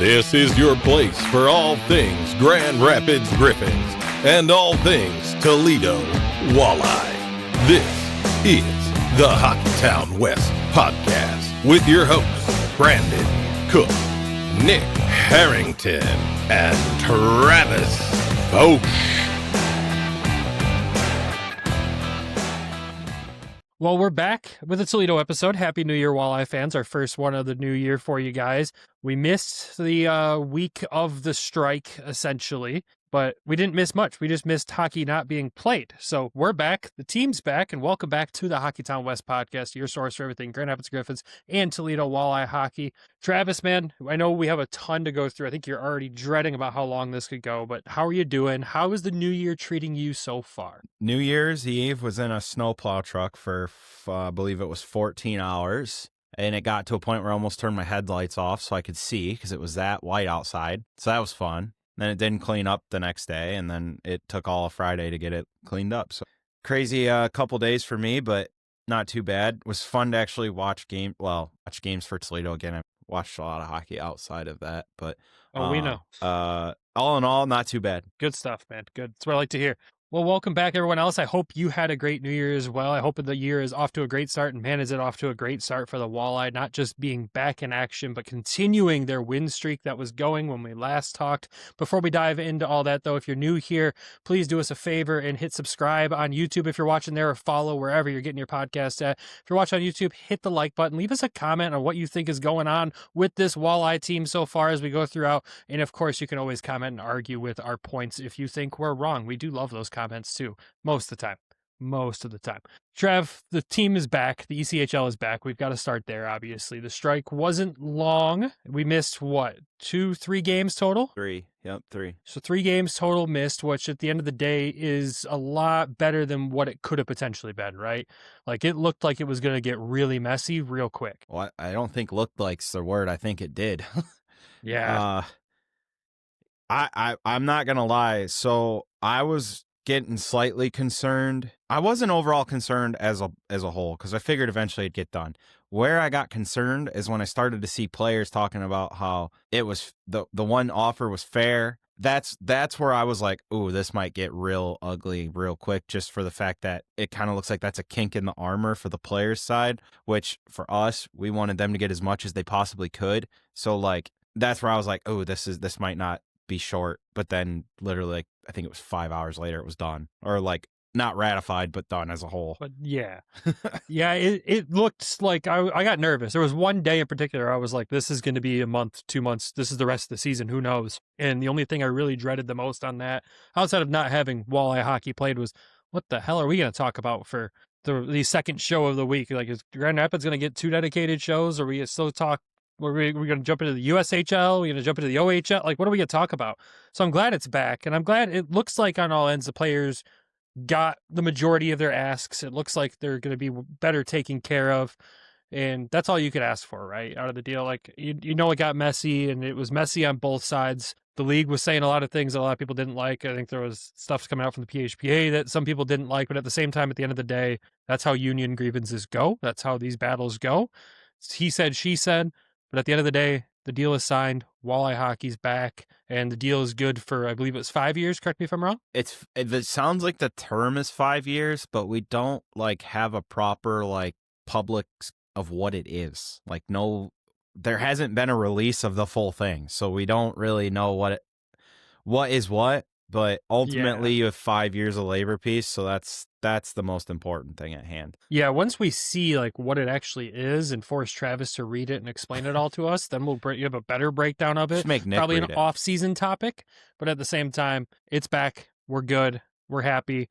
This is your place for all things Grand Rapids Griffins and all things Toledo Walleye. This is the Hockeytown West podcast with your hosts, Brandon Cook, Nick Harrington, and Travis Foch. Well, we're back with a Toledo episode. Happy New Year, Walleye fans. Our first one of the new year for you guys. We missed the week of the strike, essentially, but we didn't miss much. We just missed hockey not being played. So we're back. The team's back, and welcome back to the Hockeytown West podcast, your source for everything Grand Rapids Griffins and Toledo Walleye hockey. Travis, man, I know we have a ton to go through. I think you're already dreading about how long this could go, but how are you doing? How is the new year treating you so far? New Year's Eve was in a snowplow truck for, I believe it was 14 hours. And it got to a point where I almost turned my headlights off so I could see because it was that white outside. So that was fun. Then it didn't clean up the next day, and then it took all of Friday to get it cleaned up. So crazy couple days for me, but not too bad. It was fun to actually watch games for Toledo again. I watched a lot of hockey outside of that, but we know. All in all, not too bad. Good stuff, man. Good. That's what I like to hear. Well, welcome back, everyone else. I hope you had a great New Year as well. I hope the year is off to a great start, and man, is it off to a great start for the Walleye, not just being back in action, but continuing their win streak that was going when we last talked. Before we dive into all that, though, if you're new here, please do us a favor and hit subscribe on YouTube if you're watching there, or follow wherever you're getting your podcast at. If you're watching on YouTube, hit the like button. Leave us a comment on what you think is going on with this Walleye team so far as we go throughout. And, of course, you can always comment and argue with our points if you think we're wrong. We do love those comments too, most of the time. Trev, the team is back. The ECHL is back. We've got to start there, obviously. The strike wasn't long. We missed, 2-3 games total? Three. So 3 games total missed, which at the end of the day is a lot better than what it could have potentially been, right? Like, it looked like it was going to get really messy real quick. Well, I don't think looked like's the word. I think it did. Yeah. I'm not going to lie. So I was getting slightly concerned. I wasn't overall concerned as a whole because I figured eventually it'd get done. Where I got concerned is when I started to see players talking about how it was the one offer was fair. That's where I was like, ooh, this might get real ugly real quick, just for the fact that it kind of looks like that's a kink in the armor for the players' side, which for us, we wanted them to get as much as they possibly could. So like that's where I was like, oh, this might not be short, but then literally like I think it was 5 hours later it was done, or like not ratified but done as a whole. But yeah it looked like I got nervous. There was one day in particular I was like, this is going to be a month, 2 months, this is the rest of the season, who knows. And the only thing I really dreaded the most on that, outside of not having Walleye hockey played, was what the hell are we going to talk about for the second show of the week? Like, is Grand Rapids going to get 2 dedicated shows, or we still talk? We're going to jump into the USHL. We're going to jump into the OHL. Like, what are we going to talk about? So I'm glad it's back. And I'm glad it looks like on all ends the players got the majority of their asks. It looks like they're going to be better taken care of. And that's all you could ask for, right, out of the deal. Like, you know, it got messy, and it was messy on both sides. The league was saying a lot of things that a lot of people didn't like. I think there was stuff coming out from the PHPA that some people didn't like. But at the same time, at the end of the day, that's how union grievances go. That's how these battles go. He said, she said. But at the end of the day, the deal is signed. Walleye hockey's back, and the deal is good for, I believe it was 5 years. Correct me if I'm wrong. It sounds like the term is 5 years, but we don't like have a proper like public of what it is. Like, no, there hasn't been a release of the full thing, so we don't really know what is what. But ultimately, you have 5 years of labor peace, so that's the most important thing at hand. Yeah, once we see like what it actually is and force Travis to read it and explain it all to us, then you have a better breakdown of it. Just make Nick Probably read an it. off-season topic, but at the same time, it's back. We're good. We're happy.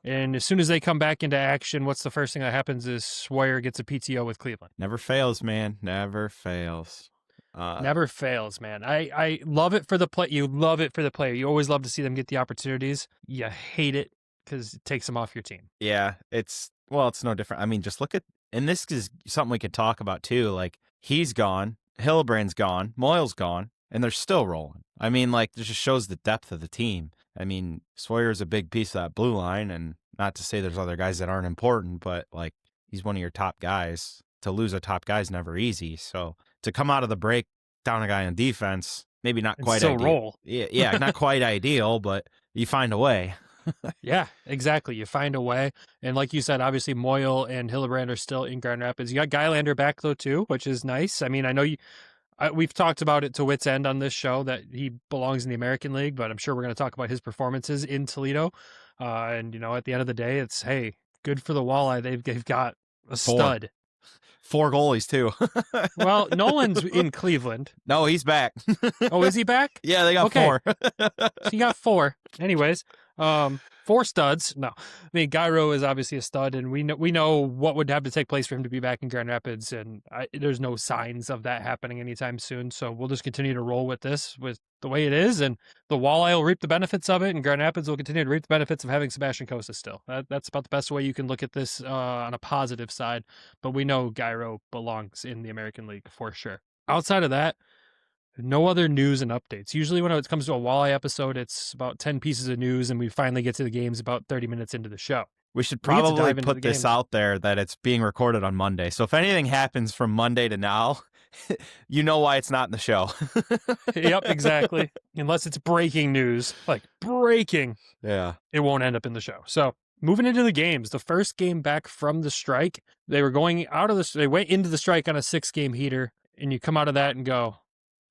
And as soon as they come back into action, what's the first thing that happens is Swire gets a PTO with Cleveland. Never fails, man. Never fails. Never fails, man. I love it for the play. You love it for the player. You always love to see them get the opportunities. You hate it because it takes them off your team. Yeah, it's no different. I mean, just look at, and this is something we could talk about too. Like, he's gone, Hillebrand's gone, Moyle's gone, and they're still rolling. I mean, like, this just shows the depth of the team. I mean, Sawyer's a big piece of that blue line, and not to say there's other guys that aren't important, but like, he's one of your top guys. To lose a top guy is never easy. So to come out of the break down a guy on defense. Maybe not And quite still ideal. roll. Yeah, not quite ideal, but you find a way. Yeah, exactly. You find a way. And like you said, obviously Moyle and Hillebrand are still in Grand Rapids. You got GYLANDER back though too, which is nice. I mean, I know we've talked about it to wit's end on this show that he belongs in the American League, but I'm sure we're going to talk about his performances in Toledo. And at the end of the day, it's, hey, good for the Walleye. They've got a stud. 4 goalies too. Well, Nolan's in Cleveland. No, he's back. Oh, is he back? Yeah, they got Okay. 4. So you got 4. Anyways, 4 studs. No, I mean Gyro is obviously a stud, and we know what would have to take place for him to be back in Grand Rapids, and there's no signs of that happening anytime soon. So we'll just continue to roll with this, with the way it is, and the Walleye will reap the benefits of it, and Grand Rapids will continue to reap the benefits of having Sebastian Cossa still. That's about the best way you can look at this on a positive side. But we know Gyro belongs in the American League for sure. Outside of that, no other news and updates. Usually when it comes to a Walleye episode, it's about 10 pieces of news, and we finally get to the games about 30 minutes into the show. We should We get to probably dive into put the this games. out there that it's being recorded on Monday. So if anything happens from Monday to now, you know why it's not in the show. Yep, exactly. Unless it's breaking news, like breaking, Yeah. it won't end up in the show. So moving into the games, the first game back from the strike, they went into the strike on a 6-game heater, and you come out of that and go,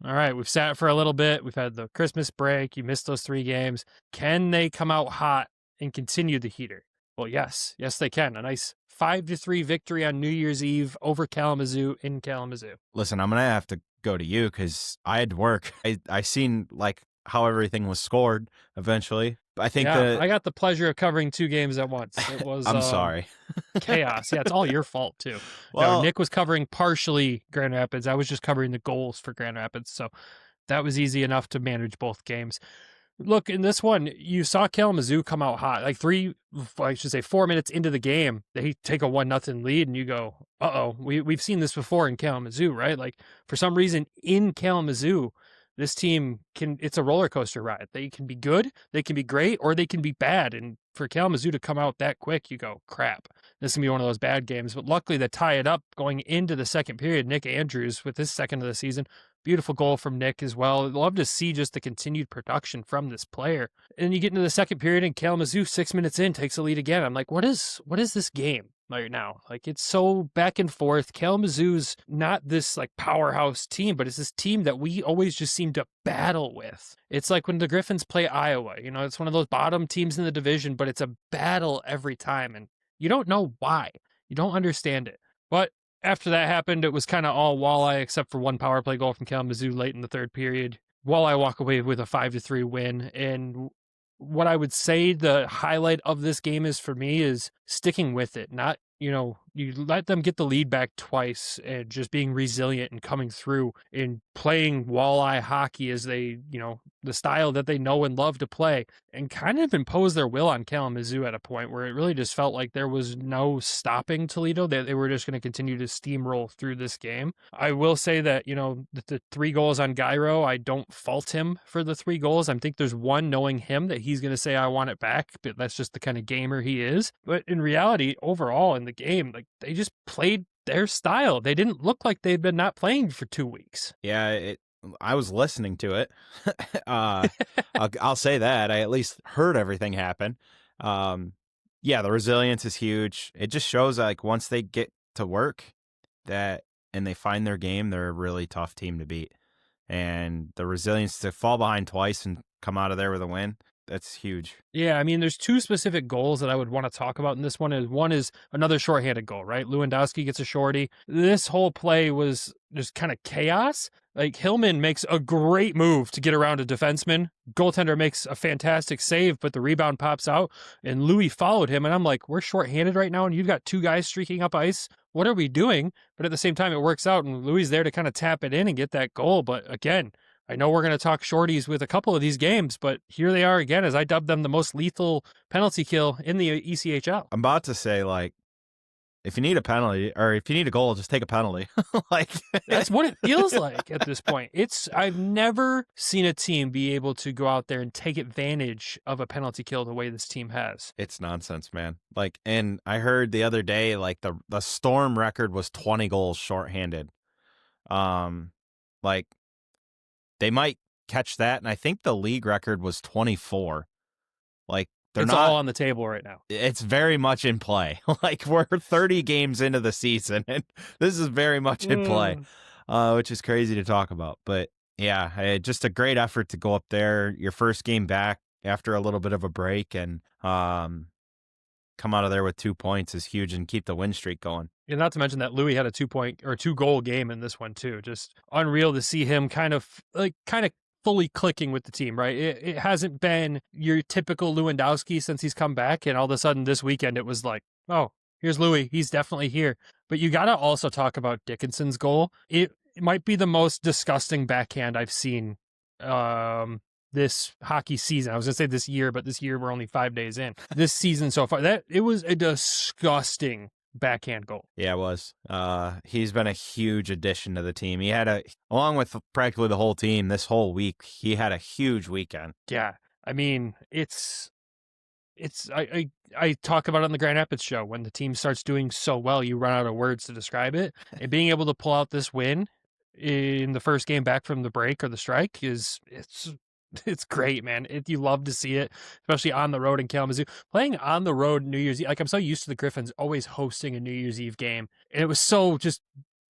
all right, we've sat for a little bit. We've had the Christmas break. You missed those 3 games. Can they come out hot and continue the heater? Well, yes. Yes, they can. A nice 5-3 victory on New Year's Eve over Kalamazoo in Kalamazoo. Listen, I'm going to have to go to you because I had to work. I seen how everything was scored eventually. I think I got the pleasure of covering 2 games at once. It was I'm sorry. chaos. Yeah, it's all your fault too. Well, No, Nick was covering partially Grand Rapids. I was just covering the goals for Grand Rapids, so that was easy enough to manage both games. Look, in this one, you saw Kalamazoo come out hot. 4 minutes into the game, they take a 1-0 lead, and you go, uh-oh, we've seen this before in Kalamazoo, right? Like, for some reason, in Kalamazoo, this team it's a roller coaster ride. They can be good, they can be great, or they can be bad. And for Kalamazoo to come out that quick, you go, crap, this is going to be one of those bad games. But luckily, they tie it up going into the second period. Nick Andrews with his second of the season. Beautiful goal from Nick as well. I'd love to see just the continued production from this player. And you get into the second period, and Kalamazoo, 6 minutes in, takes the lead again. I'm like, what is this game right now? Like, it's so back and forth. Kalamazoo's not this powerhouse team, but it's this team that we always just seem to battle with. It's like when the Griffins play Iowa. It's one of those bottom teams in the division, but it's a battle every time, and you don't know why. You don't understand it. But after that happened, it was kind of all Walleye except for 1 power play goal from Kalamazoo late in the third period. Walleye walk away with a 5-3 win. And what I would say the highlight of this game is for me is sticking with it. Not, you let them get the lead back twice and just being resilient and coming through and playing Walleye hockey as they, the style that they know and love to play, and kind of impose their will on Kalamazoo at a point where it really just felt like there was no stopping Toledo. They were just going to continue to steamroll through this game. I will say that, the 3 goals on Gyro, I don't fault him for the 3 goals. I think there's one, knowing him, that he's going to say, I want it back, but that's just the kind of gamer he is. But in reality, overall in the game, they just played their style. They didn't look like they'd been not playing for 2 weeks. Yeah, I was listening to it. I'll say that. I at least heard everything happen. Yeah, the resilience is huge. It just shows once they get to work and they find their game, they're a really tough team to beat. And the resilience to fall behind twice and come out of there with a win, that's huge. Yeah, I mean, there's 2 specific goals that I would want to talk about in this one. One is another shorthanded goal, right? Lewandowski gets a shorty. This whole play was just kind of chaos. Hillman makes a great move to get around a defenseman. Goaltender makes a fantastic save, but the rebound pops out, and Louis followed him. And I'm like, we're shorthanded right now, and you've got 2 guys streaking up ice. What are we doing? But at the same time, it works out, and Louis is there to kind of tap it in and get that goal. But again, I know we're going to talk shorties with a couple of these games, but here they are again, as I dubbed them the most lethal penalty kill in the ECHL. I'm about to say, if you need a penalty or if you need a goal, just take a penalty. That's what it feels like at this point. I've never seen a team be able to go out there and take advantage of a penalty kill the way this team has. It's nonsense, man. And I heard the other day, the Storm record was 20 goals shorthanded. they might catch that. And I think the league record was 24. Like, it's all on the table right now. It's very much in play. Like, we're 30 games into the season, and this is very much in play, which is crazy to talk about. But yeah, just a great effort to go up there, your first game back after a little bit of a break, and come out of there with 2 points is huge and keep the win streak going. And not to mention that Louis had a 2-goal game in this one too. Just unreal to see him kind of fully clicking with the team, right? It hasn't been your typical Lewandowski since he's come back, and all of a sudden this weekend it was like, oh, here's Louis. He's definitely here. But you got to also talk about Dickinson's goal. It might be the most disgusting backhand I've seen this hockey season. I was going to say this year, but this year we're only 5 days in. This season so far, it was a disgusting backhand goal. Yeah, it was. He's been a huge addition to the team. He had along with practically the whole team this whole week, he had a huge weekend. Yeah. I mean, I talk about it on the Grand Rapids show. When the team starts doing so well, you run out of words to describe it. And being able to pull out this win in the first game back from the break or the strike it's great, man. You love to see it, especially on the road in Kalamazoo. Playing on the road New Year's Eve, like I'm so used to the Griffins always hosting a New Year's Eve game. And it was so just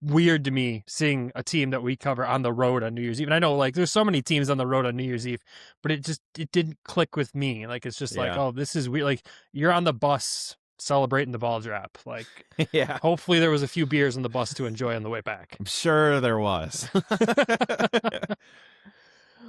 weird to me seeing a team that we cover on the road on New Year's Eve. And I know like there's so many teams on the road on New Year's Eve, but it didn't click with me. Like it's just like, oh, this is weird. Like you're on the bus celebrating the ball drop. Like, yeah. Hopefully there was a few beers on the bus to enjoy on the way back. I'm sure there was.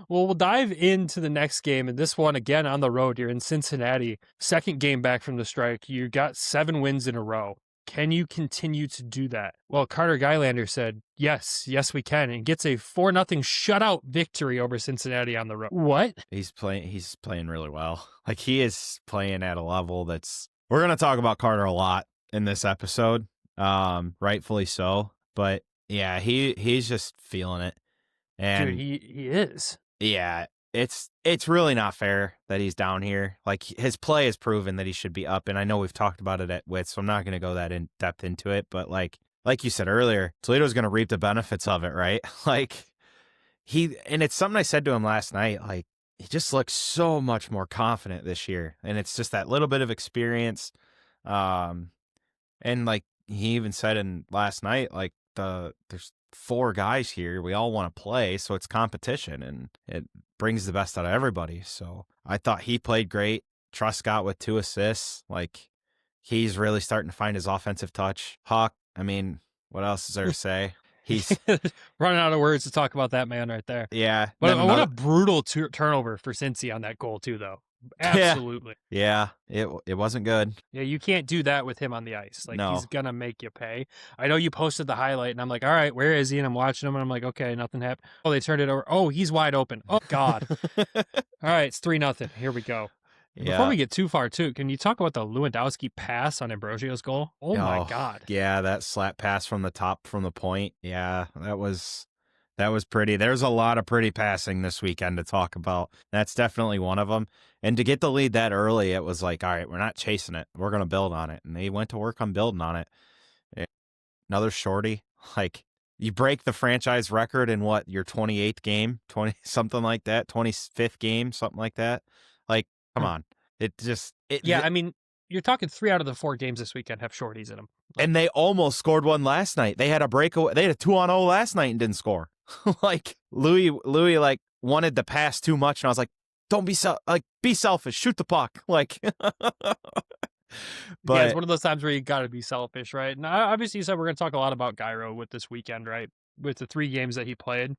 Well, we'll dive into the next game, and this one, again, on the road. You're in Cincinnati. Second game back from the strike. You got 7 wins in a row. Can you continue to do that? Well, Carter GYLANDER said, yes, we can, and gets a 4-0 shutout victory over Cincinnati on the road. What? He's playing really well. Like, he is playing at a level that's... We're going to talk about Carter a lot in this episode, rightfully so. But, yeah, he's just feeling it. And dude, he is. Yeah, it's really not fair that he's down here. Like, his play has proven that he should be up, and I know we've talked about it at width, so I'm not going to go that in depth into it. But like you said earlier, Toledo's going to reap the benefits of it, right? Like and it's something I said to him last night. Like, he just looks so much more confident this year, and it's just that little bit of experience. And like he even said in last night, like there's 4 guys here. We all want to play, so it's competition, and it brings the best out of everybody. So I thought he played great. Truscott with 2 assists. Like, he's really starting to find his offensive touch. Huck, I mean, what else is there to say? He's running out of words to talk about that man right there. Yeah. But what a brutal turnover for Cincy on that goal too, though. Absolutely. Yeah, it wasn't good. Yeah, you can't do that with him on the ice. Like, no. He's going to make you pay. I know you posted the highlight, and I'm like, all right, where is he? And I'm watching him, and I'm like, okay, nothing happened. Oh, they turned it over. Oh, he's wide open. Oh, God. All right, it's 3-0. Here we go. Yeah. Before we get too far, too, can you talk about the Lewandowski pass on Ambrosio's goal? Oh, my God. Yeah, that slap pass from the top, from the point. Yeah, that was pretty. There's a lot of pretty passing this weekend to talk about. That's definitely one of them. And to get the lead that early, it was like, all right, we're not chasing it. We're going to build on it. And they went to work on building on it. Another shorty. Like, you break the franchise record in what, your 28th game? 20, something like that? 25th game? Something like that? Like, come on. I mean, you're talking 3 out of the 4 games this weekend have shorties in them. And they almost scored one last night. They had a breakaway. They had a 2-on-0 last night and didn't score. Like, Louis like wanted to pass too much, and I was like, don't be be selfish, shoot the puck. Like, but yeah, it's one of those times where you got to be selfish, right? And obviously you said we're going to talk a lot about Gyro with this weekend, right? With the 3 games that he played.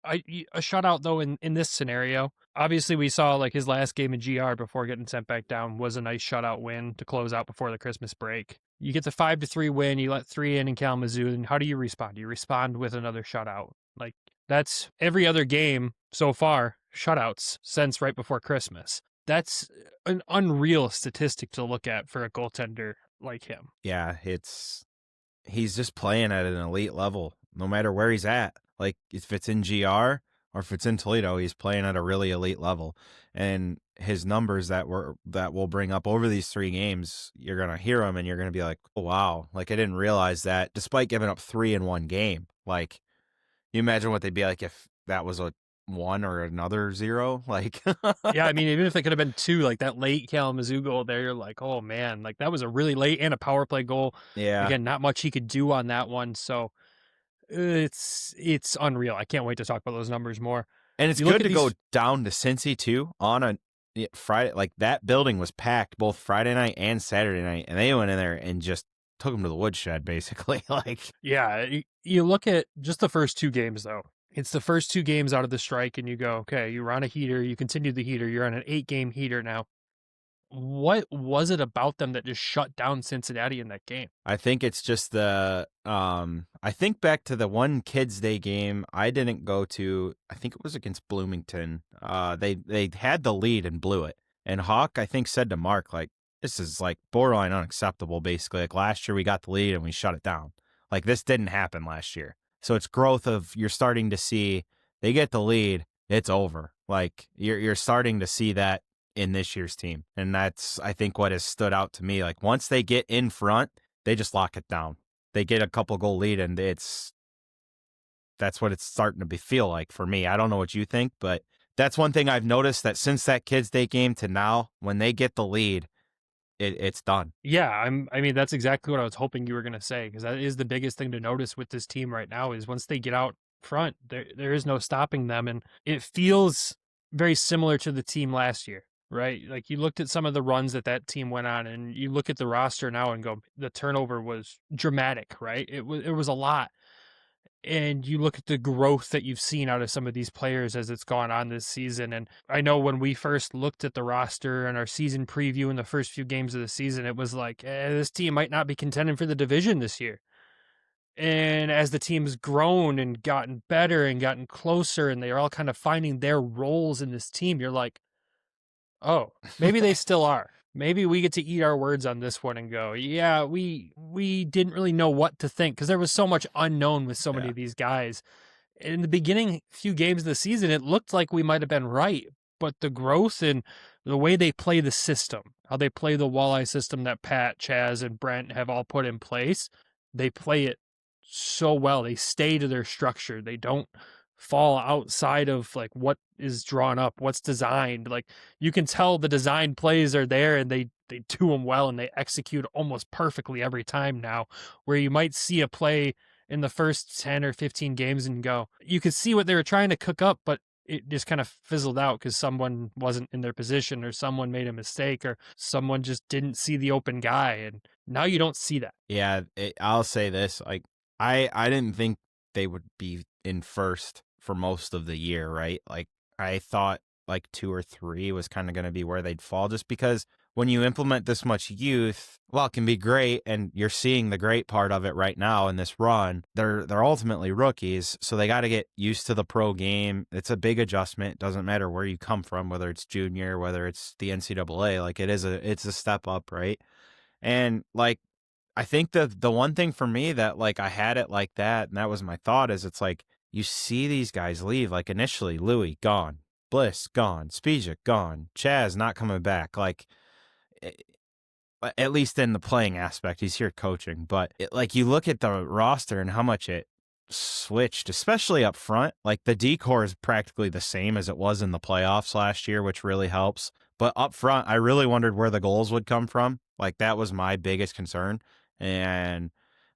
A shutout though in this scenario, obviously we saw like his last game in GR before getting sent back down was a nice shutout win to close out before the Christmas break. You get the 5-3 win, you let 3 in Kalamazoo, and how do you respond? You respond with another shutout. Like, that's every other game so far, shutouts since right before Christmas. That's an unreal statistic to look at for a goaltender like him. Yeah, he's just playing at an elite level, no matter where he's at. Like, if it's in GR or if it's in Toledo, he's playing at a really elite level. And his numbers that we'll bring up over these 3 games, you're going to hear them and you're going to be like, oh, wow. Like, I didn't realize that despite giving up 3 in one game. Like, you imagine what they'd be like if that was a 1 or another 0. Like, Yeah, I mean, even if it could have been 2, like that late Kalamazoo goal there, you're like, oh man, like that was a really late and a power play goal. yeah. Again, not much he could do on that one. So it's unreal. I can't wait to talk about those numbers more. And it's You look good at to go down to Cincy too on a Friday. Like that building was packed both Friday night and Saturday night, and they went in there and just took them to the woodshed, basically. Like, Yeah, you look at just the first 2 games though. It's the first 2 games out of the strike, and you go, okay, you were on a heater, you continue the heater, you're on an 8-game heater now. What was it about them that just shut down Cincinnati in that game? I think it's just the I think back to the one Kids Day game I didn't go to. I think it was against Bloomington. They had the lead and blew it. And Hawk, I think, said to Mark, like, this is like borderline unacceptable, basically. Like last year we got the lead and we shut it down. Like this didn't happen last year. So it's growth of you're starting to see they get the lead, it's over. Like you're starting to see that in this year's team. And that's, I think, what has stood out to me. Like once they get in front, they just lock it down. They get a couple goal lead and that's what it's starting to feel like for me. I don't know what you think, but that's one thing I've noticed, that since that Kids Day game to now, when they get the lead, it's done. Yeah, I mean, that's exactly what I was hoping you were going to say, because that is the biggest thing to notice with this team right now is once they get out front, there is no stopping them. And it feels very similar to the team last year, right? Like you looked at some of the runs that team went on, and you look at the roster now and go, the turnover was dramatic, right? It was a lot. And you look at the growth that you've seen out of some of these players as it's gone on this season. And I know when we first looked at the roster and our season preview in the first few games of the season, it was like, this team might not be contending for the division this year. And as the team's grown and gotten better and gotten closer, and they're all kind of finding their roles in this team, you're like, oh, maybe they still are. Maybe we get to eat our words on this one and go, yeah, we didn't really know what to think, because there was so much unknown with so many of these guys. In the beginning few games of the season, it looked like we might have been right, but the growth and the way they play the system, how they play the Walleye system that Pat, Chaz, and Brent have all put in place, they play it so well. They stay to their structure. They don't fall outside of like what is drawn up, what's designed. Like you can tell the design plays are there, and they do them well, and they execute almost perfectly every time now, where you might see a play in the first 10 or 15 games and go, you could see what they were trying to cook up, but it just kind of fizzled out because someone wasn't in their position, or someone made a mistake, or someone just didn't see the open guy. And now you don't see that. Yeah, I'll say this. Like I didn't think they would be in first for most of the year, right? Like I thought like 2 or 3 was kind of going to be where they'd fall, just because when you implement this much youth, well, it can be great, and you're seeing the great part of it right now in this run. They're ultimately rookies, so they got to get used to the pro game. It's a big adjustment. It doesn't matter where you come from, whether it's junior, whether it's the NCAA. Like it's a step up, right? And like I think the one thing for me that like I had it like that, and that was my thought, is it's like you see these guys leave. Like initially, Louis gone, Bliss gone, Spezia gone, Chaz not coming back. Like at least in the playing aspect, he's here coaching. But like you look at the roster and how much it switched, especially up front. Like the decor is practically the same as it was in the playoffs last year, which really helps. But up front, I really wondered where the goals would come from. Like that was my biggest concern. And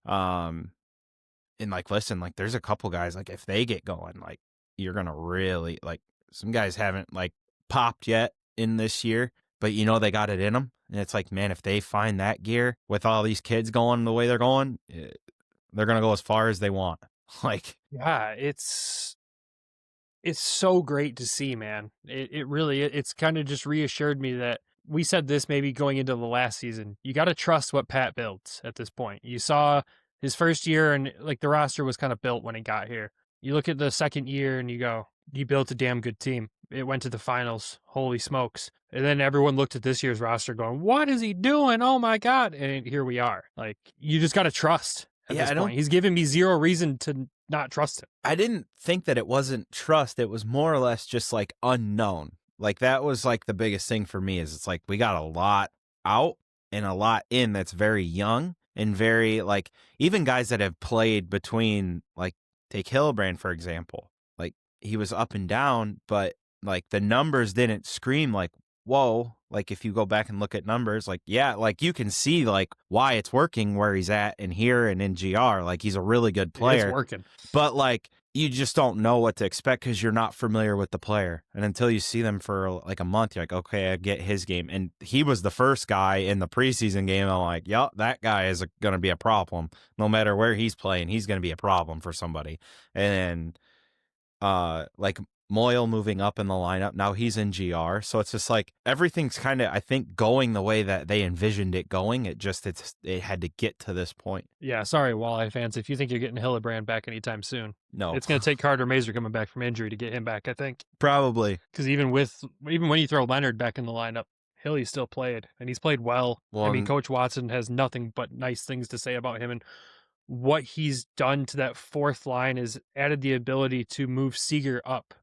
like, listen, like there's a couple guys, like if they get going, like you're going to really, like some guys haven't like popped yet in this year, but you know, they got it in them. And it's like, man, if they find that gear with all these kids going the way they're going, they're going to go as far as they want. Like, yeah, it's so great to see, man. It really, it's kind of just reassured me that we said this maybe going into the last season. You got to trust what Pat builds at this point. You saw his first year, and like the roster was kind of built when he got here. You look at the second year and you go, he built a damn good team. It went to the finals. Holy smokes. And then everyone looked at this year's roster going, what is he doing? Oh my God. And here we are. Like, you just got to trust at this point. He's given me zero reason to not trust him. I didn't think that it wasn't trust. It was more or less just like unknown. Like that was like the biggest thing for me, is it's like we got a lot out and a lot in that's very young and very like, even guys that have played between, like take Hillebrand, for example. Like he was up and down, but like the numbers didn't scream like, whoa. Like if you go back and look at numbers, like, yeah, like you can see like why it's working where he's at and here and in GR. Like he's a really good player. It's working. But like you just don't know what to expect because you're not familiar with the player. And until you see them for like a month, you're like, okay, I get his game. And he was the first guy in the preseason game. I'm like, yep, that guy is going to be a problem. No matter where he's playing, he's going to be a problem for somebody. And like Moyle moving up in the lineup, now he's in GR. So it's just like everything's kind of, I think, going the way that they envisioned it going. It had to get to this point. Yeah, sorry, Walleye fans. If you think you're getting Hildebrand back anytime soon, no, it's going to take Carter Mazer coming back from injury to get him back, I think. Probably. Because even when you throw Leonard back in the lineup, Hilly still played, and he's played well. I mean, Coach Watson has nothing but nice things to say about him, and what he's done to that fourth line is added the ability to move Seager up.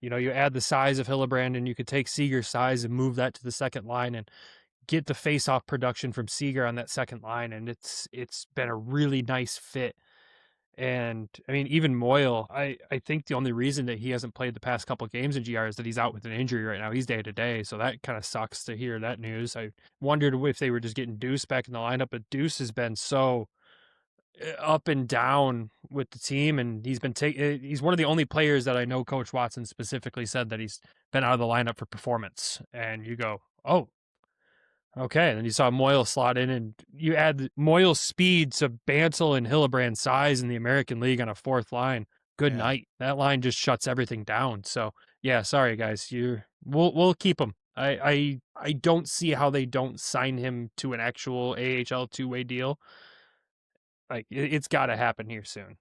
You know, you add the size of Hildebrand, and you could take Seager's size and move that to the second line and get the face-off production from Seager on that second line, and it's been a really nice fit. And, I mean, even Moyle, I think the only reason that he hasn't played the past couple of games in GR is that he's out with an injury right now. He's day-to-day, so that kind of sucks to hear that news. I wondered if they were just getting Deuce back in the lineup, but Deuce has been so up and down with the team, and he's one of the only players that I know Coach Watson specifically said that he's been out of the lineup for performance. And you go, oh, okay. And then you saw Moyle slot in, and you add Moyle's speed to Bansel and Hildebrand's size in the American League on a fourth line. Good night. That line just shuts everything down. So yeah, sorry guys, we'll keep him. I don't see how they don't sign him to an actual AHL two-way deal. Like it's got to happen here soon.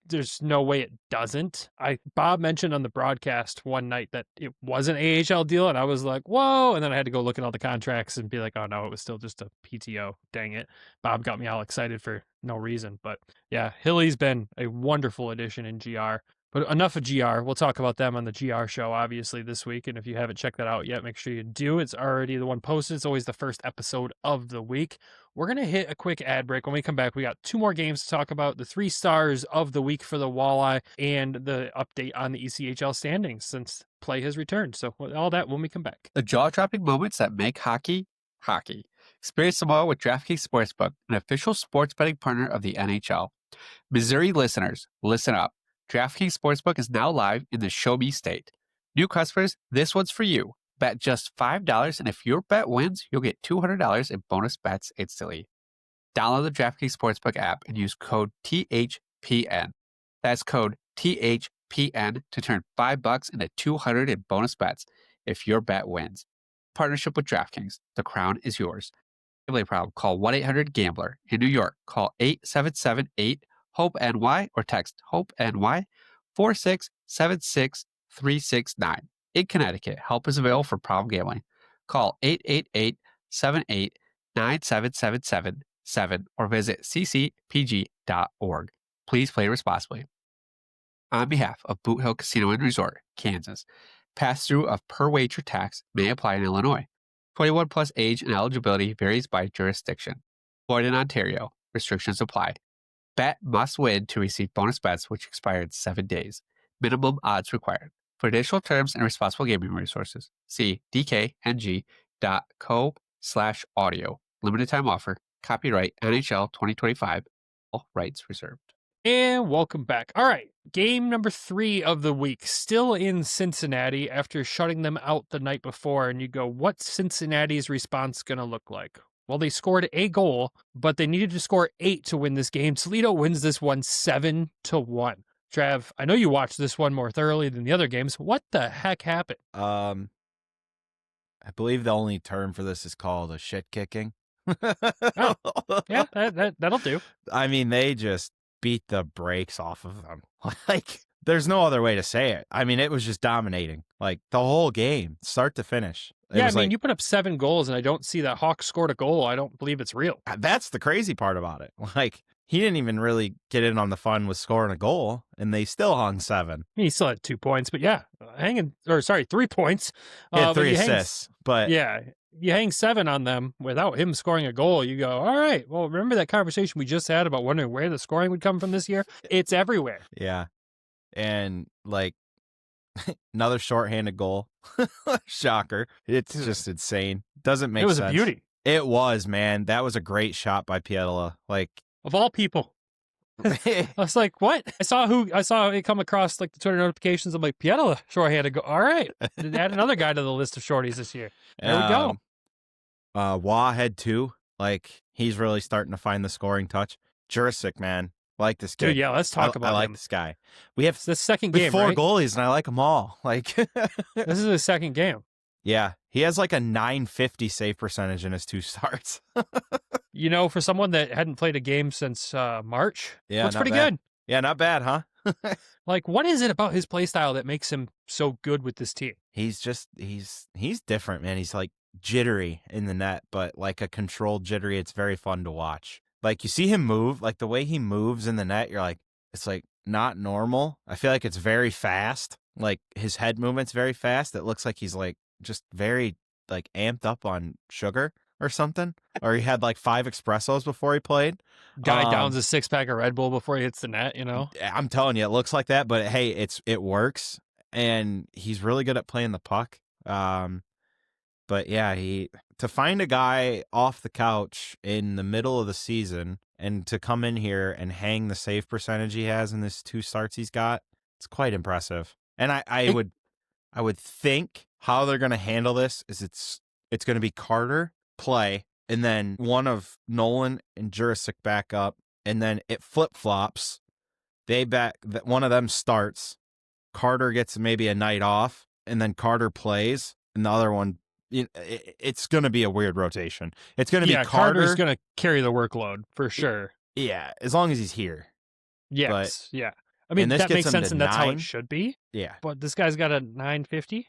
There's no way it doesn't. Bob mentioned on the broadcast one night that it was an AHL deal, and I was like, whoa. And then I had to go look at all the contracts and be like, oh no, it was still just a PTO. Dang it. Bob got me all excited for no reason. But yeah, Hilly's been a wonderful addition in GR. But enough of GR. We'll talk about them on the GR show, obviously, this week. And if you haven't checked that out yet, make sure you do. It's already the one posted. It's always the first episode of the week. We're going to hit a quick ad break. When we come back, we got 2 more games to talk about, the 3 stars of the week for the Walleye, and the update on the ECHL standings since play has returned. So all that when we come back. The jaw-dropping moments that make hockey, hockey. Experience them all with DraftKings Sportsbook, an official sports betting partner of the NHL. Missouri listeners, listen up. DraftKings Sportsbook is now live in the Show Me state. New customers, this one's for you. Bet just $5, and if your bet wins, you'll get $200 in bonus bets instantly. Download the DraftKings Sportsbook app and use code THPN. That's code THPN to turn $5 into $200 in bonus bets if your bet wins. Partnership with DraftKings. The crown is yours. Gambling problem? Call 1-800-GAMBLER. In New York, call 877-8-HOPE-NY or text HOPE-NY 4676369. In Connecticut, help is available for problem gambling. Call 888-78-9777 or visit ccpg.org. Please play responsibly. On behalf of Boot Hill Casino and Resort, Kansas, pass-through of per-wager tax may apply in Illinois. 21 plus age and eligibility varies by jurisdiction. Florida and Ontario, restrictions apply. Bet must win to receive bonus bets which expire in 7 days. Minimum odds required. For additional terms and responsible gaming resources, see dkng.co/audio. Limited time offer. Copyright NHL 2025. All rights reserved. And welcome back. All right, game number 3 of the week. Still in Cincinnati after shutting them out the night before. And you go, what's Cincinnati's response going to look like? Well, they scored a goal, but they needed to score 8 to win this game. Toledo wins this one 7-1. Trav, I know you watched this one more thoroughly than the other games. What the heck happened? I believe the only term for this is called a shit kicking. Oh, yeah, that'll do. I mean, they just beat the brakes off of them. Like, there's no other way to say it. I mean, it was just dominating, like the whole game, start to finish. Yeah, I mean, you put up 7 goals, and I don't see that Hawks scored a goal. I don't believe it's real. That's the crazy part about it. Like, he didn't even really get in on the fun with scoring a goal, and they still hung 7. He still had 2 points, but yeah, 3 points. He had 3 assists, but yeah, you hang 7 on them without him scoring a goal. You go, all right, well, remember that conversation we just had about wondering where the scoring would come from this year? It's everywhere. Yeah. and like another shorthanded goal. Shocker. It's just insane. Doesn't make sense. It was a beauty. It was, man. That was a great shot by Pellikka. Like, of all people. I was like, what? I saw it come across like the Twitter notifications. I'm like, Pellikka, shorthanded goal. All right. Add another guy to the list of shorties this year. There we go. Wah had 2. Like, he's really starting to find the scoring touch. Jurisic, man. I like this kid. Dude, yeah, let's talk about I like him. this guy. We have the second game, 4 right? goalies, and I like them all. Like, this is his second game. Yeah, he has like a .950 save percentage in his 2 starts. You know, for someone that hadn't played a game since March, looks pretty good. Yeah, not bad, huh? Like, what is it about his play style that makes him so good with this team? He's different, man. He's like jittery in the net, but like a controlled jittery. It's very fun to watch. Like, you see him move, like the way he moves in the net, you're like, it's like not normal. I feel like it's very fast. Like, his head movement's very fast. It looks like he's like just very like amped up on sugar or something. Or he had like 5 espressos before he played. Guy downs a 6-pack of Red Bull before he hits the net, you know? I'm telling you, it looks like that, but hey, it works. And he's really good at playing the puck. But yeah, to find a guy off the couch in the middle of the season and to come in here and hang the save percentage he has in this 2 starts he's got, it's quite impressive. And I would think how they're going to handle this is it's going to be Carter play, and then one of Nolan and Jurisic back up, and then it flip-flops. One of them starts. Carter gets maybe a night off, and then Carter plays, and the other one, it's going to be a weird rotation. It's going to be Carter. Carter's going to carry the workload for sure. Yeah, as long as he's here. Yes, yeah. I mean, that makes sense, and that's 9. how it should be. Yeah. But this guy's got a 950.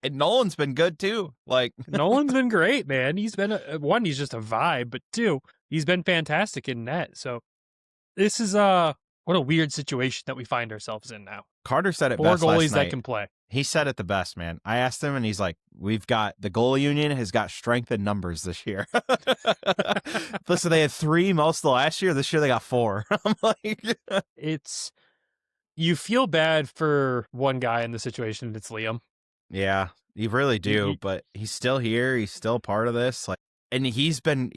And Nolan's been good, too. Like, Nolan's been great, man. He's been, one, he's just a vibe, but 2, he's been fantastic in net. So this is what a weird situation that we find ourselves in now. Carter said it 4 best goalies last night. that can play. He said it the best, man. I asked him, and he's like, the goalie union has got strength in numbers this year. Listen, they had 3 most of the last year. This year they got 4. I'm like, you feel bad for one guy in the situation. It's Liam. Yeah, you really do, but he's still here. He's still part of this. Like, and he's been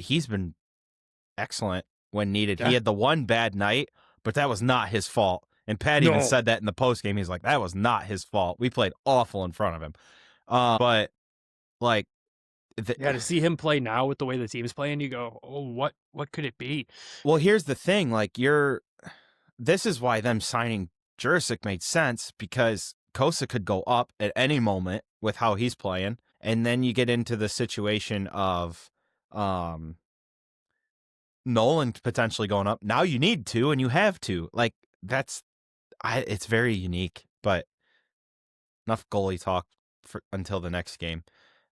excellent when needed. Yeah. He had the one bad night, but that was not his fault. And Pat even said that in the postgame. He's like, that was not his fault. We played awful in front of him. But like, to see him play now with the way the team's playing, you go, oh, what could it be? Well, here's the thing. Like, this is why them signing Jurisic made sense, because Cossa could go up at any moment with how he's playing. And then you get into the situation of Nolan potentially going up. Now you need to, and you have to. Like, it's very unique, but enough goalie talk until the next game.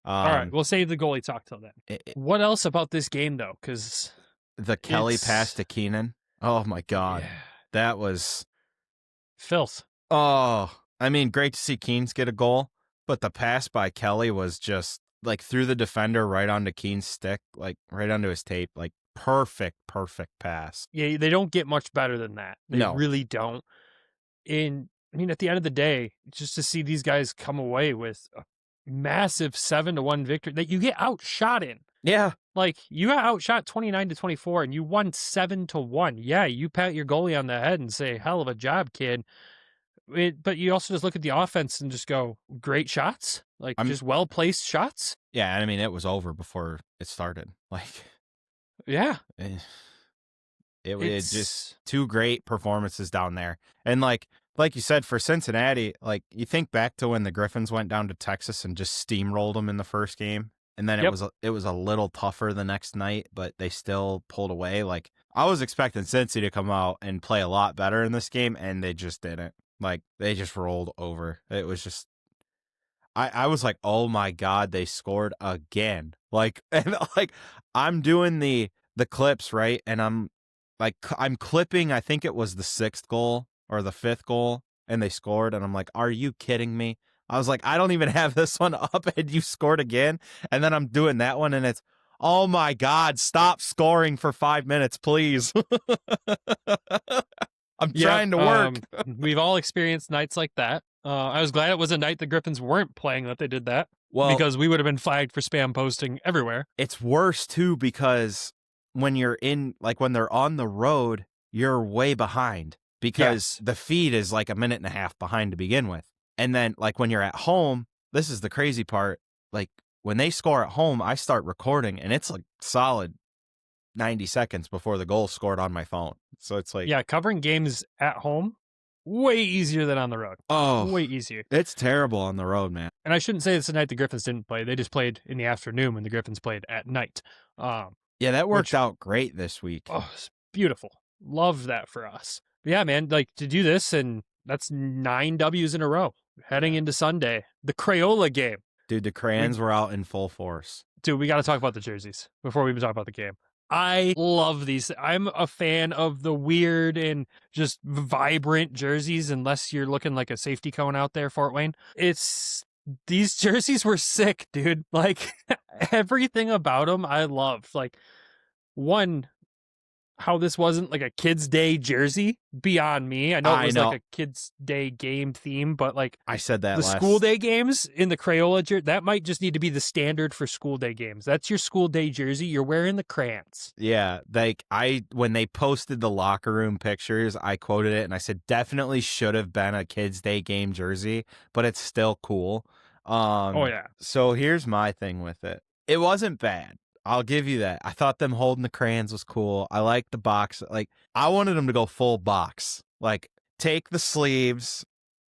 All right, we'll save the goalie talk till then. What else about this game, though? Because the Kelly pass to Keenan. Oh, my God. Yeah. That was filth. Oh, I mean, great to see Keens get a goal, but the pass by Kelly was just like through the defender right onto Keen's stick, like right onto his tape, like perfect pass. Yeah, they don't get much better than that. They really don't. And I mean, at the end of the day, just to see these guys come away with a massive 7-1 victory that you get outshot in. Yeah. Like, you got outshot 29-24 and you won 7-1. Yeah, you pat your goalie on the head and say, hell of a job, kid. But you also just look at the offense and just go, great shots, like just well-placed shots. Yeah, I mean, it was over before it started. Like, yeah. It was just 2 great performances down there. And like you said, for Cincinnati, like, you think back to when the Griffins went down to Texas and just steamrolled them in the first game. And then it was a little tougher the next night, but they still pulled away. Like, I was expecting Cincy to come out and play a lot better in this game, and they just didn't. Like, they just rolled over. It was just, I was like, oh my God, they scored again. Like, and like, I'm doing the clips, right? And I'm clipping, I think it was the 6th goal or the 5th goal, and they scored. And I'm like, are you kidding me? I was like, I don't even have this one up, and you scored again. And then I'm doing that one, and it's, oh my God, stop scoring for 5 minutes, please. I'm I'm trying to work. We've all experienced nights like that. I was glad it was a night the Griffins weren't playing that they did that. Well, because we would have been flagged for spam posting everywhere. It's worse too because when you're when they're on the road, you're way behind because the feed is like a minute and a half behind to begin with. And then like when you're at home, this is the crazy part. Like when they score at home, I start recording and it's like solid 90 seconds before the goal scored on my phone. So it's like, covering games at home, way easier than on the road. Oh, way easier. It's terrible on the road, man. And I shouldn't say it's the night the Griffins didn't play. They just played in the afternoon when the Griffins played at night. That worked out great this week. Oh, it's beautiful. Loved that for us. But yeah, man, like to do this, and that's 9 W's in a row heading into Sunday. The Crayola game. Dude, the crayons were out in full force. Dude, we got to talk about the jerseys before we even talk about the game. I love these. I'm a fan of the weird and just vibrant jerseys, unless you're looking like a safety cone out there, Fort Wayne. These jerseys were sick, dude. Like everything about them, I loved. Like one, how this wasn't like a Kids Day jersey, beyond me. I know it was like a Kids Day game theme, but like I said that school day games in the Crayola jersey, that might just need to be the standard for school day games. That's your school day jersey. You're wearing the crayons. Yeah, like when they posted the locker room pictures, I quoted it and I said definitely should have been a Kids Day game jersey, but it's still cool. So here's my thing with it. It wasn't bad. I'll give you that. I thought them holding the crayons was cool. I liked the box. Like, I wanted them to go full box. Like, take the sleeves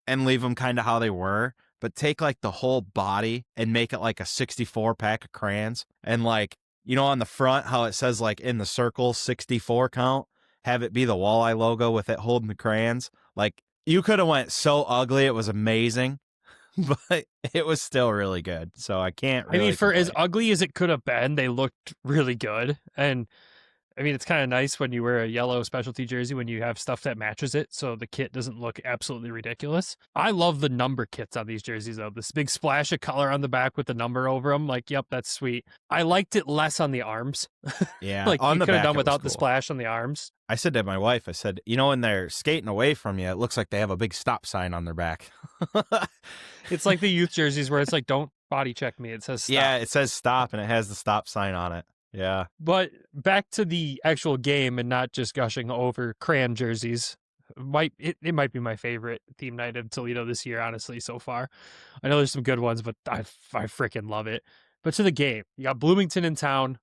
and leave them kind of how they were, but take, like, the whole body and make it, like, a 64 pack of crayons. And, like, you know, on the front, how it says, like, in the circle, 64 count, have it be the Walleye logo with it holding the crayons. Like, you could have went so ugly. It was amazing. But it was still really good. So I can't really for complain. as ugly as it could have been, they looked really good. And I mean, it's kind of nice when you wear a yellow specialty jersey when you have stuff that matches it, so the kit doesn't look absolutely ridiculous. I love the number kits on these jerseys, though. This big splash of color on the back with the number over them. Like, yep, that's sweet. I liked it less on the arms. Yeah. Like, on you the could have back, done it was without the cool. splash on the arms. I said to my wife, I said, you know, when they're skating away from you, it looks like they have a big stop sign on their back. It's like the youth jerseys where it's like, don't body check me. It says stop. Yeah, it says stop and it has the stop sign on it. Yeah. But back to the actual game and not just gushing over crayon jerseys. It might be my favorite theme night of Toledo this year, honestly, so far. I know there's some good ones, but I freaking love it. But to the game, you got Bloomington in town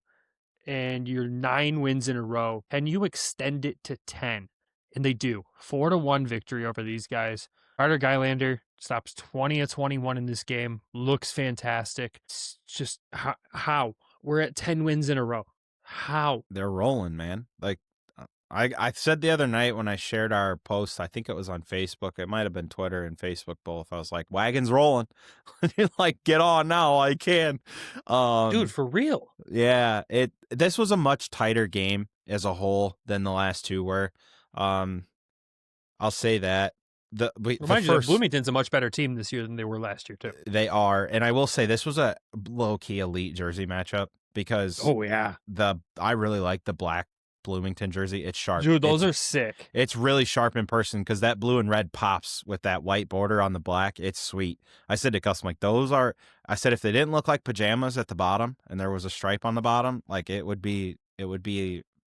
and you're 9 wins in a row. Can you extend it to 10? And they do. 4-1 victory over these guys. Carter GYLANDER stops 20 of 21 in this game. Looks fantastic. It's just how? We're at 10 wins in a row. How? They're rolling, man. Like, I said the other night when I shared our post, I think it was on Facebook. It might have been Twitter and Facebook both. I was like, wagon's rolling. Like, get on now while you can. Dude, for real. Yeah. This was a much tighter game as a whole than the last two were. I'll say that. Remind you that Bloomington's a much better team this year than they were last year, too. They are. And I will say this was a low-key elite jersey matchup because I really like the black Bloomington jersey. It's sharp. Dude, those are sick. It's really sharp in person because that blue and red pops with that white border on the black. It's sweet. I said to Gus, I'm like, I said if they didn't look like pajamas at the bottom and there was a stripe on the bottom, like it would be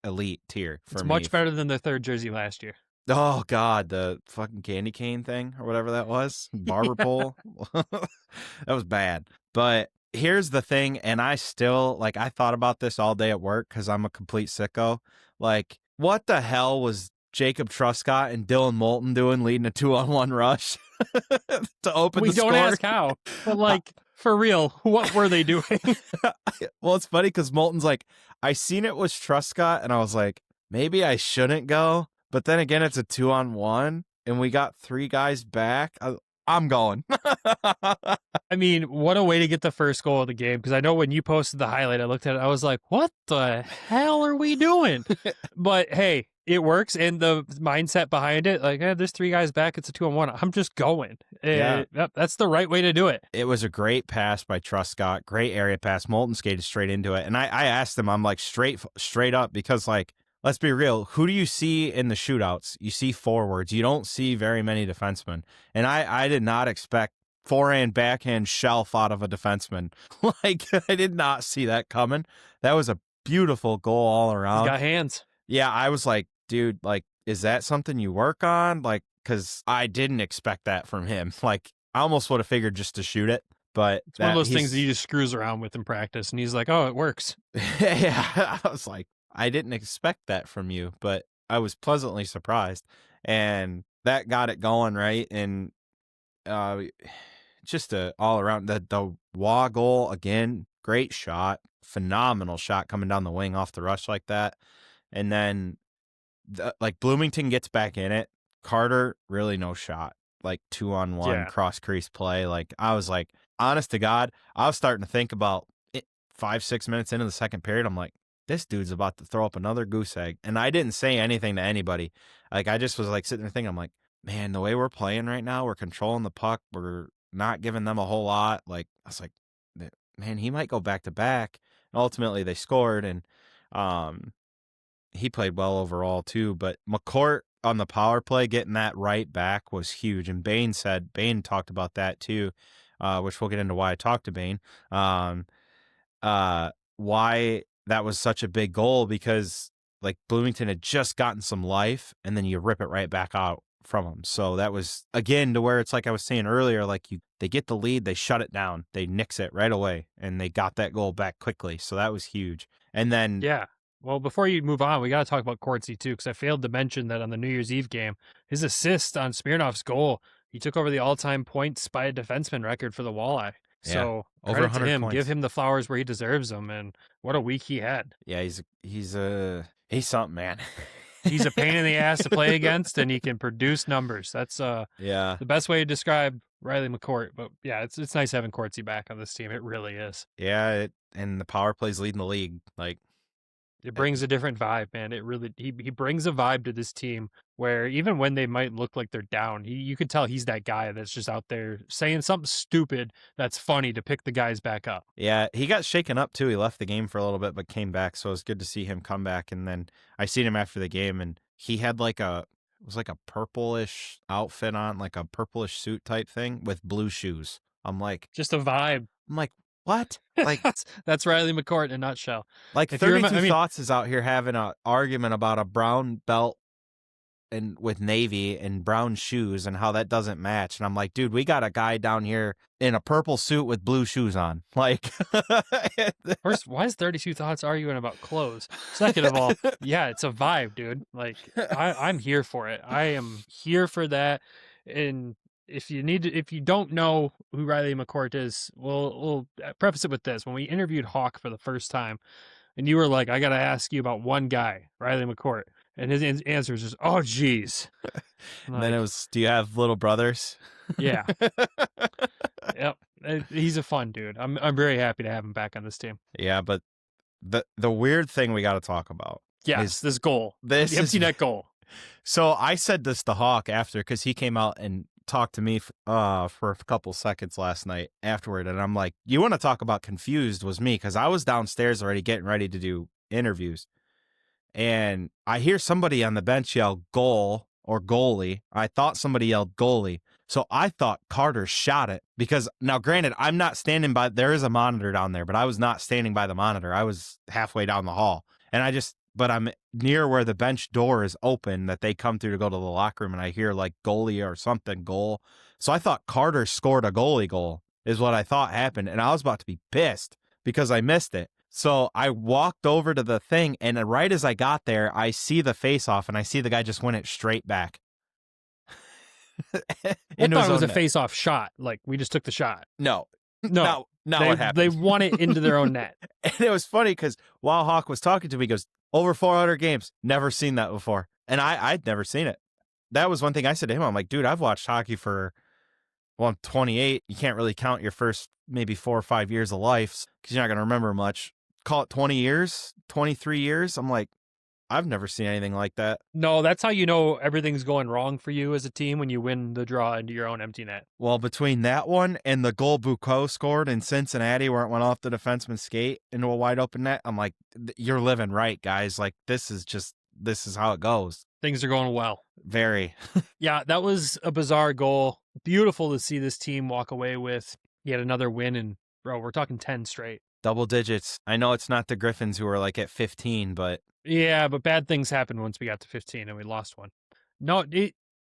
elite tier for me. It's much better than the third jersey last year. Oh, God, the fucking candy cane thing or whatever that was. Barber pole. That was bad. But here's the thing, and I still, like, I thought about this all day at work because I'm a complete sicko. Like, what the hell was Jacob Truscott and Dylan Moulton doing leading a 2-on-1 rush to open the score? We don't ask how, but, like, for real, what were they doing? Well, it's funny because Moulton's like, I seen it was Truscott, and I was like, maybe I shouldn't go. But then again, it's a 2-on-1, and we got 3 guys back. I'm going. I mean, what a way to get the first goal of the game. Because I know when you posted the highlight, I looked at it, I was like, what the hell are we doing? But hey, it works. And the mindset behind it, like, there's 3 guys back. It's a 2-on-1. I'm just going. Yeah. That's the right way to do it. It was a great pass by Truscott. Great area pass. Moulton skated straight into it. And I asked him, I'm like, straight up, because, like, let's be real. Who do you see in the shootouts? You see forwards. You don't see very many defensemen. And I did not expect forehand, backhand shelf out of a defenseman. Like, I did not see that coming. That was a beautiful goal all He's around. got hands. Yeah, I was like, dude, like, is that something you work on? Like, because I didn't expect that from him. Like, I almost would have figured just to shoot it. But It's one of those things that he just screws around with in practice. And he's like, oh, it works. Yeah, I was like, I didn't expect that from you, but I was pleasantly surprised. And that got it going, right? And just all around the Wah goal again, great shot, phenomenal shot coming down the wing off the rush like that. And then like Bloomington gets back in it. Carter, really no shot. Like 2-on-1 cross crease play. Like I was like, honest to God, I was starting to think about it 5-6 minutes into the second period. I'm like, this dude's about to throw up another goose egg. And I didn't say anything to anybody. Like I just was like sitting there thinking, I'm like, man, the way we're playing right now, we're controlling the puck. We're not giving them a whole lot. Like I was like, man, he might go back to back. And ultimately they scored, and he played well overall too. But McCourt on the power play, getting that right back was huge. And Bain talked about that too, which we'll get into why I talked to Bain. Why that was such a big goal, because like Bloomington had just gotten some life, and then you rip it right back out from them. So that was, again, to where it's like I was saying earlier, like they get the lead, they shut it down, they nix it right away, and they got that goal back quickly. So that was huge. And then well, before you move on, we got to talk about Courtsy too, because I failed to mention that on the New Year's Eve game, his assist on Smirnoff's goal, he took over the all-time points by a defenseman record for the Walleye. So over credit to 100 him. points. Give him the flowers where he deserves them, and what a week he had. Yeah, he's something, man. He's a pain in the ass to play against, and he can produce numbers. That's the best way to describe Riley McCourt. But yeah, it's nice having Courtsy back on this team. It really is. Yeah, and the power play's leading the league. Like, it brings a different vibe, man. It really he brings a vibe to this team where even when they might look like they're down, you could tell he's that guy that's just out there saying something stupid that's funny to pick the guys back up. Yeah, he got shaken up too. He left the game for a little bit, but came back. So it was good to see him come back. And then I seen him after the game, and he had like it was like a purplish outfit on, like a purplish suit type thing with blue shoes. I'm like, just a vibe. I'm like, what? Like that's Riley McCourt in a nutshell. Like 32 Thoughts is out here having an argument about a brown belt and with navy and brown shoes and how that doesn't match. And I'm like, dude, we got a guy down here in a purple suit with blue shoes on. Like, first, why is 32 Thoughts arguing about clothes? Second of all, yeah, it's a vibe, dude. Like, I'm here for it. I am here for that. And if you don't know who Riley McCourt is, we'll preface it with this. When we interviewed Hawk for the first time, and you were like, I got to ask you about one guy, Riley McCourt. And his answer is just, oh, geez. And then it was, do you have little brothers? Yeah. Yep. He's a fun dude. I'm very happy to have him back on this team. Yeah, but the weird thing we got to talk about. Yes, this goal. The empty net goal. So I said this to Hawk after, because he came out and talked to me for a couple seconds last night afterward. And I'm like, you want to talk about confused was me, because I was downstairs already getting ready to do interviews. And I hear somebody on the bench yell goal or goalie. I thought somebody yelled goalie. So I thought Carter shot it, because now granted, I'm not standing by, there is a monitor down there, but I was not standing by the monitor. I was halfway down the hall, and but I'm near where the bench door is open that they come through to go to the locker room, and I hear like goalie or something goal. So I thought Carter scored a goalie goal is what I thought happened. And I was about to be pissed because I missed it. So I walked over to the thing, and right as I got there, I see the face-off, and I see the guy just win it straight back. I thought it was a face-off shot. Like, we just took the shot. No. Not what happened. They won it into their own net. And it was funny because while Hawk was talking to me, he goes, over 400 games, never seen that before. And I'd never seen it. That was one thing I said to him. I'm like, dude, I've watched hockey for, well, I'm 28. You can't really count your first maybe 4 or 5 years of life because you're not going to remember much. Call it 20 years, 23 years. I'm like, I've never seen anything like that. No, that's how you know everything's going wrong for you as a team, when you win the draw into your own empty net. Well, between that one and the goal Bucco scored in Cincinnati where it went off the defenseman's skate into a wide open net, I'm like, you're living right, guys. Like, this is just this is how it goes. Things are going well. Very. Yeah, that was a bizarre goal. Beautiful to see this team walk away with yet another win. And, bro, we're talking 10 straight. Double digits. I know it's not the Griffins who are like at 15, but. Yeah, but bad things happened once we got to 15 and we lost one. No,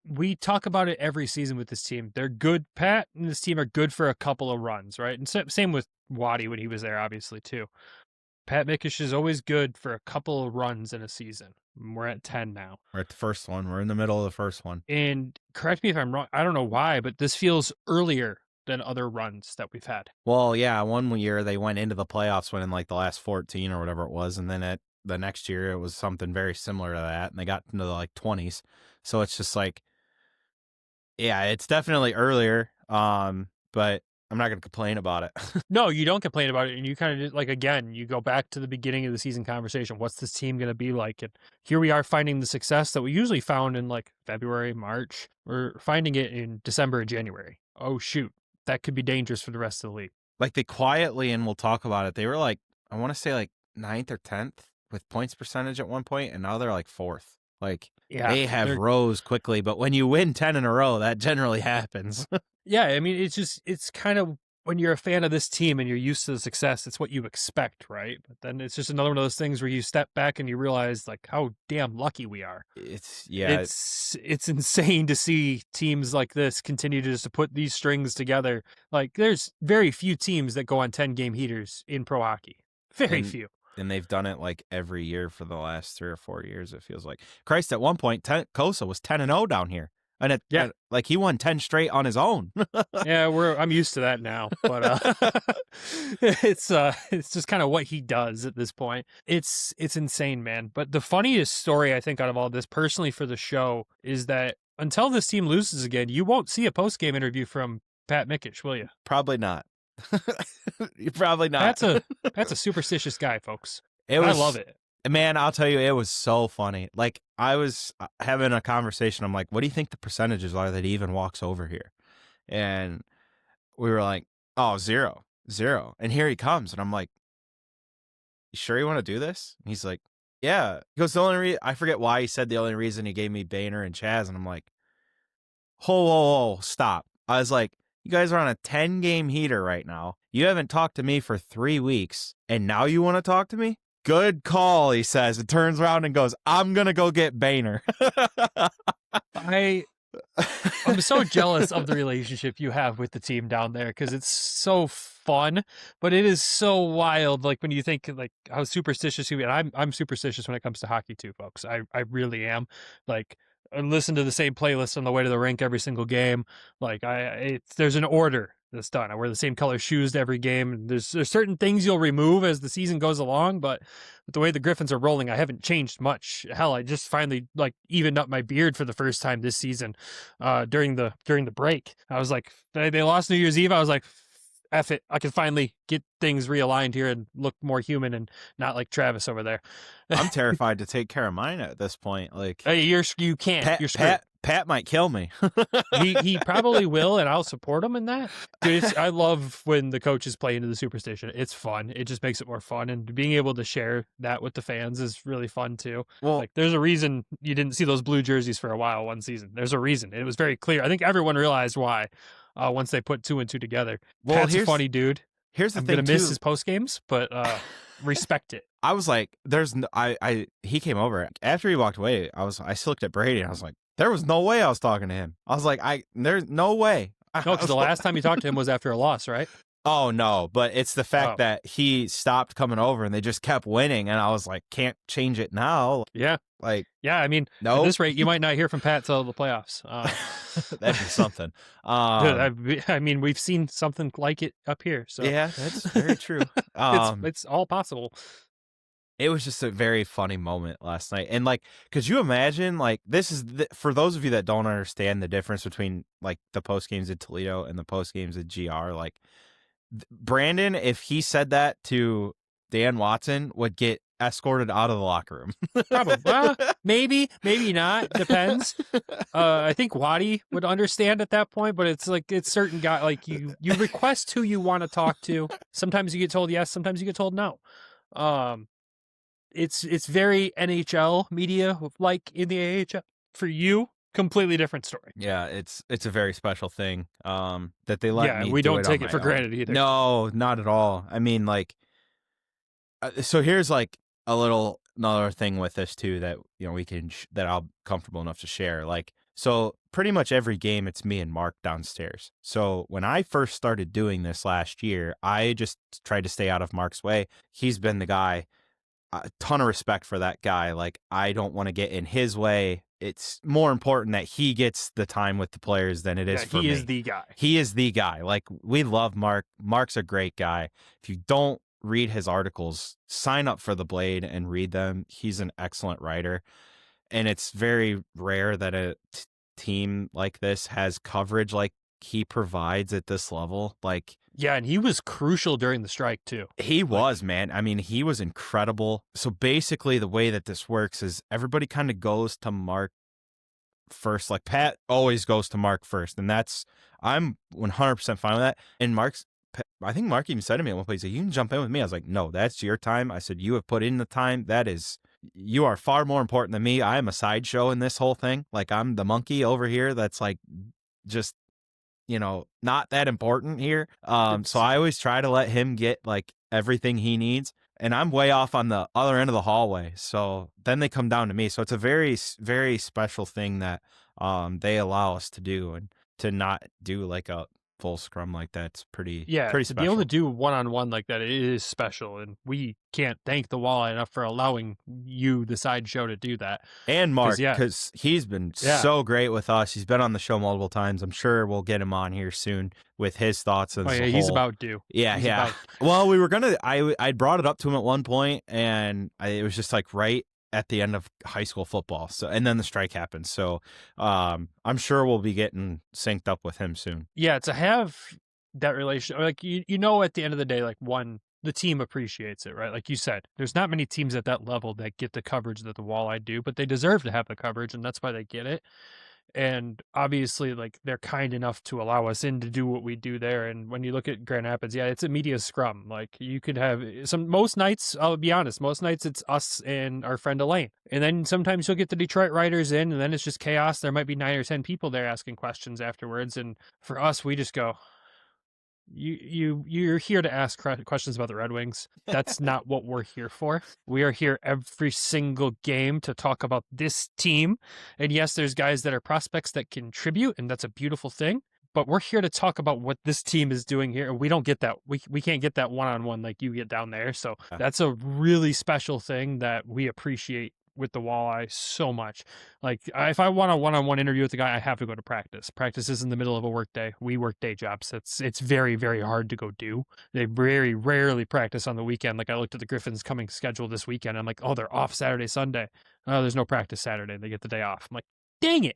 we talk about it every season with this team. They're good. Pat and this team are good for a couple of runs, right? And same with Waddy when he was there, obviously, too. Pat Mickish is always good for a couple of runs in a season. We're at 10 now. We're at the first one. We're in the middle of the first one. And correct me if I'm wrong. I don't know why, but this feels earlier than other runs that we've had. Well, yeah, one year they went into the playoffs winning like the last 14 or whatever it was, and then the next year it was something very similar to that, and they got into the like 20s. So it's just like, yeah, it's definitely earlier, but I'm not going to complain about it. No, you don't complain about it. And you kind of like, again, you go back to the beginning of the season conversation. What's this team going to be like? And here we are finding the success that we usually found in like February, March. We're finding it in December and January. Oh, shoot. That could be dangerous for the rest of the league. Like they quietly, and we'll talk about it, they were like, I want to say like 9th or 10th with points percentage at one point, and now they're like 4th. Like, yeah, they have rose quickly, but when you win 10 in a row, that generally happens. Yeah, I mean, it's kind of, when you're a fan of this team and you're used to the success, it's what you expect, right? But then it's just another one of those things where you step back and you realize like how damn lucky we are. It's insane to see teams like this continue to just put these strings together. Like there's very few teams that go on 10-game heaters in pro hockey. Very few. And they've done it like every year for the last 3 or 4 years, it feels like. Christ, at one point, Cossa was 10-0 down here. And like he won 10 straight on his own. Yeah, I'm used to that now, but it's just kind of what he does at this point. It's insane, man. But the funniest story I think out of all this, personally for the show, is that until this team loses again, you won't see a post-game interview from Pat Mickish, will you? Probably not. You're probably not. That's a superstitious guy, folks. I love it. Man, I'll tell you, it was so funny. Like, I was having a conversation. I'm like, what do you think the percentages are that he even walks over here? And we were like, oh, 0. And here he comes. And I'm like, you sure you want to do this? And he's like, yeah. He goes, the only reason, I forget why he said the only reason he gave me Boehner and Chaz. And I'm like, whoa, stop. I was like, you guys are on a 10-game heater right now. You haven't talked to me for 3 weeks. And now you want to talk to me? Good call, he says, and turns around and goes, I'm going to go get Boehner. I'm so jealous of the relationship you have with the team down there because it's so fun, but it is so wild. Like when you think like how superstitious you are. I'm superstitious when it comes to hockey too, folks. I really am. Like I listen to the same playlist on the way to the rink every single game. Like there's an order that's done. I wear the same color shoes to every game. And there's certain things you'll remove as the season goes along, but with the way the Griffins are rolling, I haven't changed much. Hell, I just finally like evened up my beard for the first time this season during the break. I was like, they lost New Year's Eve. I was like, F it. I can finally get things realigned here and look more human and not like Travis over there. I'm terrified to take care of mine at this point. Like, hey, you can't. You're screwed. Pat might kill me. he probably will, and I'll support him in that. Dude, I love when the coaches play into the superstition. It's fun. It just makes it more fun, and being able to share that with the fans is really fun too. Well, like there's a reason you didn't see those blue jerseys for a while one season. There's a reason. It was very clear. I think everyone realized why once they put 2 and 2 together. Well, Pat's a funny dude. Here's the I'm thing, gonna miss his post games, but respect it. I was like, he came over after he walked away. I still looked at Brady and I was like, there was no way I was talking to him. I was like, there's no way. No, because the last time you talked to him was after a loss, right? Oh, no. But it's the fact that he stopped coming over and they just kept winning. And I was like, can't change it now. Yeah. Like, yeah, I mean, at this rate, you might not hear from Pat till the playoffs. That'd be something. I mean, we've seen something like it up here. So yeah, that's very true. It's all possible. It was just a very funny moment last night. And like, could you imagine, like, this is, for those of you that don't understand the difference between like the post games at Toledo and the post games at GR, like Brandon, if he said that to Dan Watson, would get escorted out of the locker room. Probably. Maybe not. Depends. I think Waddy would understand at that point, but it's like, it's certain guy, like you request who you want to talk to. Sometimes you get told yes, sometimes you get told no. it's very NHL media like in the AHL. For you, completely different story. Yeah, it's a very special thing that they let me we do don't it take on it for my own. granted either. No, not at all. I mean, like, so here's like another thing with this too that we can that I'm comfortable enough to share. Like, so pretty much every game it's me and Mark downstairs. So when I first started doing this last year, I just tried to stay out of Mark's way. He's been the guy. A ton of respect for that guy. Like, I don't want to get in his way. It's more important that he gets the time with the players than it is for me. He is the guy. He is the guy. Like, we love Mark. Mark's a great guy. If you don't read his articles, sign up for The Blade and read them. He's an excellent writer. And it's very rare that a team like this has coverage like he provides at this level. Like, yeah, and he was crucial during the strike too. He was, man. I mean, he was incredible. So basically the way that this works is everybody kind of goes to Mark first. Like, Pat always goes to Mark first, and I'm 100% fine with that. And I think Mark even said to me at one point, he's like, you can jump in with me. I was like, no, that's your time. I said, you have put in the time. You are far more important than me. I am a sideshow in this whole thing. Like, I'm the monkey over here that's like just not that important here. So I always try to let him get like everything he needs, and I'm way off on the other end of the hallway. So then they come down to me. So it's a very, very special thing that they allow us to do, and to not do like a full scrum like that's pretty special. Be able to do one-on-one like that, it is special, and we can't thank the Walleye enough for allowing you, the sideshow, to do that. And Mark, because he's been so great with us. He's been on the show multiple times. I'm sure we'll get him on here soon with his thoughts. And he's about due. Yeah. Well, we were gonna. I brought it up to him at one point, and it was just like right at the end of high school football. So, and then the strike happened. So, I'm sure we'll be getting synced up with him soon. Yeah, to have that relation, like at the end of the day, like the team appreciates it, right? Like you said, there's not many teams at that level that get the coverage that the Walleye do, but they deserve to have the coverage, and that's why they get it. And obviously, like, they're kind enough to allow us in to do what we do there. And when you look at Grand Rapids, it's a media scrum. Like, you could have most nights, I'll be honest, most nights it's us and our friend Elaine. And then sometimes you'll get the Detroit writers in, and then it's just chaos. There might be 9 or 10 people there asking questions afterwards. And for us, we just go, you're here to ask questions about the Red Wings. That's not what we're here for. We are here every single game to talk about this team. And yes, there's guys that are prospects that contribute, and that's a beautiful thing. But we're here to talk about what this team is doing here. We don't get that. We can't get that one-on-one like you get down there. So that's a really special thing that we appreciate with the Walleye so much. Like, if I want a one-on-one interview with the guy, I have to go to practice. Practice is in the middle of a work day. We work day jobs. It's very, very hard to go do. They very rarely practice on the weekend. Like, I looked at the Griffins coming schedule this weekend. I'm like, oh, they're off Saturday, Sunday. Oh, there's no practice Saturday. They get the day off. I'm like, dang it.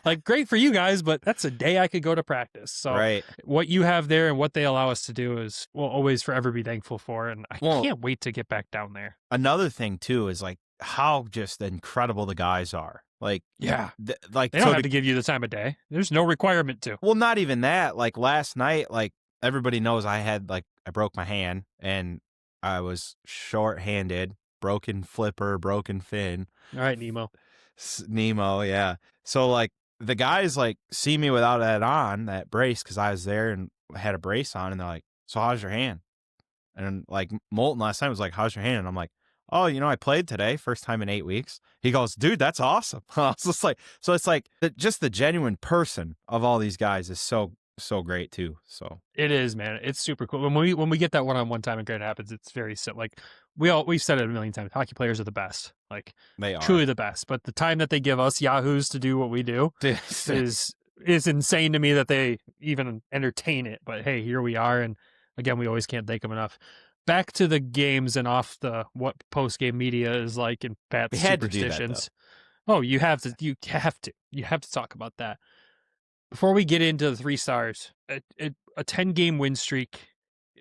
Like, great for you guys, but that's a day I could go to practice. So what you have there and what they allow us to do is we'll always forever be thankful for. And I can't wait to get back down there. Another thing too is like how just incredible the guys are. Like, like, they don't have to give you the time of day. There's no requirement to. Well, not even that. Like, last night, like, everybody knows I broke my hand, and I was short-handed, broken flipper, broken fin. All right, Nemo, yeah. So, like, the guys, like, see me without that brace, because I was there and had a brace on, and they're like, so how's your hand? And, like, Molten last night was like, how's your hand? And I'm like, oh, I played today, first time in 8 weeks. He goes, dude, that's awesome. I was just like, so it's like just the genuine person of all these guys is so great too. So it is, man. It's super cool. When we get that one-on-one time in Grand Rapids, it's very simple. Like, we've said it a million times. Hockey players are the best. Like, they are truly the best. But the time that they give us yahoos to do what we do is insane to me that they even entertain it. But hey, here we are, and again, we always can't thank them enough. Back to the games and off what post-game media is like in Pat's superstitions. You have to talk about that. Before we get into the 3 stars, a 10-game win streak